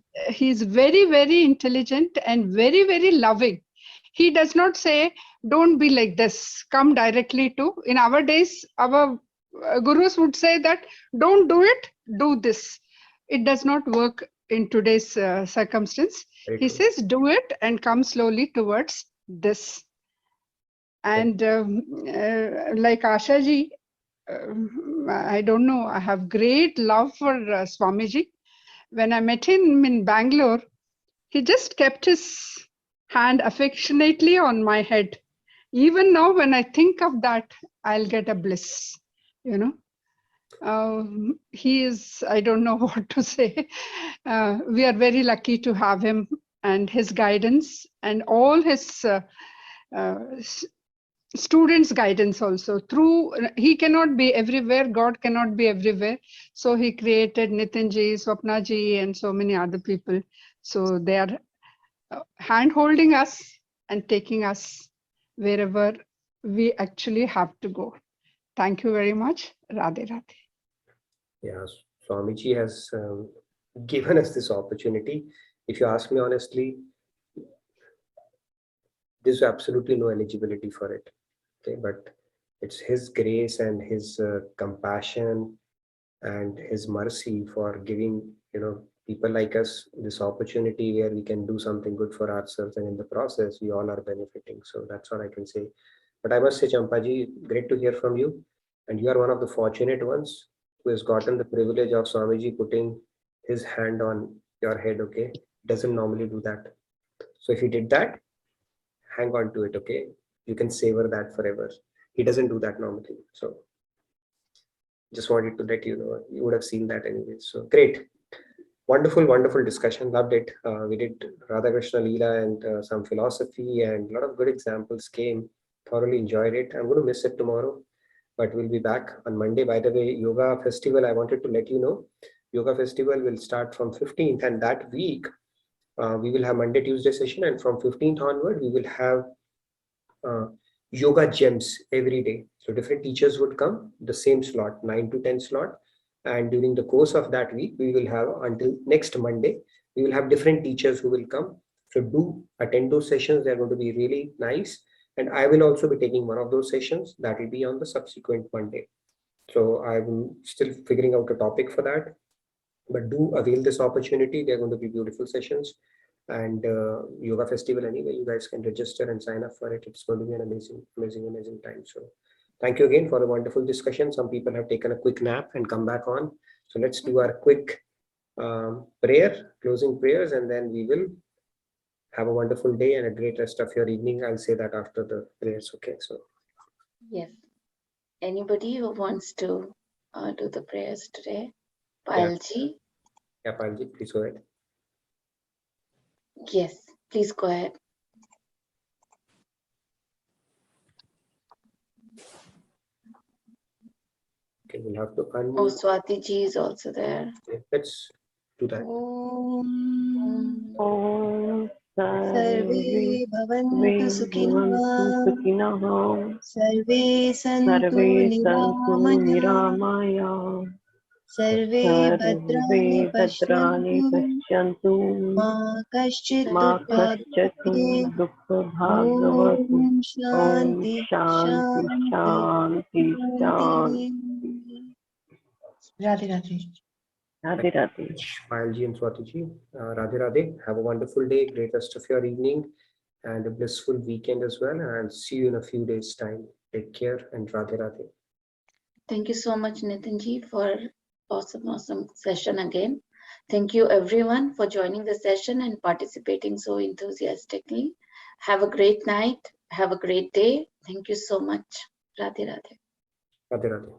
very, very intelligent and very, very loving. He does not say, don't be like this, come directly to. In our days, our gurus would say that, don't do it, do this. It does not work in today's circumstance. He says, do it and come slowly towards this. And like Asha ji, I don't know, I have great love for Swamiji. When I met him in Bangalore, he just kept his hand affectionately on my head. Even now, when I think of that, I'll get a bliss, you know. He is, I don't know what to say. We are very lucky to have him and his guidance and all his students' guidance also. Through, he cannot be everywhere, God cannot be everywhere. So he created Nitinji, Swapnaji, and so many other people. So they are hand holding us and taking us wherever we actually have to go. Thank you very much. Radhe Radhe. Yeah, Swamiji has given us this opportunity. If you ask me honestly, there's absolutely no eligibility for it. Okay, but it's his grace and his compassion and his mercy for giving, you know, people like us this opportunity where we can do something good for ourselves, and in the process we all are benefiting. So that's what I can say. But I must say, Champaji, great to hear from you, and you are one of the fortunate ones who has gotten the privilege of Swamiji putting his hand on your head. Okay, doesn't normally do that. So if he did that, hang on to it. Okay, you can savor that forever. He doesn't do that normally. So just wanted to let you know, you would have seen that anyway. So great. Wonderful, wonderful discussion. Loved it. We did Radha Krishna Lila and some philosophy, and a lot of good examples came. Thoroughly enjoyed it. I'm going to miss it tomorrow, but we'll be back on Monday. By the way, Yoga Festival, I wanted to let you know, Yoga Festival will start from 15th, and that week we will have Monday, Tuesday session, and from 15th onward, we will have yoga gems every day. So different teachers would come, the same slot, 9 to 10 slot. And during the course of that week, we will have until next Monday, we will have different teachers who will come. So do attend those sessions. They're going to be really nice. And I will also be taking one of those sessions that will be on the subsequent Monday. So I'm still figuring out a topic for that, but do avail this opportunity. They're going to be beautiful sessions. And Yoga Festival anyway, you guys can register and sign up for it. It's going to be an amazing, amazing, amazing time. So thank you again for a wonderful discussion. Some people have taken a quick nap and come back on. So let's do our quick prayer, closing prayers, and then we will have a wonderful day and a great rest of your evening. I'll say that after the prayers. Okay. So yes. Anybody who wants to do the prayers today? Payalji? Yeah, Payalji, please go ahead. Yes, please go ahead. Okay, we'll have to unmute. Oh, Swati ji is also there. Okay, let's do that. Sarve bhavantu sukhinah, sarve santu niramaya, sarve bhadrani pashyantu, ma kaschit dukkha bhagavatu. Om Shanti Shanti Shanti. Radhe Radhe. Radhe Radhe. Payalji and Swatiji, Radhe Radhe. Have a wonderful day, great rest of your evening, and a blissful weekend as well. And I'll see you in a few days' time. Take care and Radhe Radhe. Thank you so much, Nitinji, for awesome session again. Thank you everyone for joining the session and participating so enthusiastically. Have a great night. Have a great day. Thank you so much. Radhe Radhe. Radhe Radhe.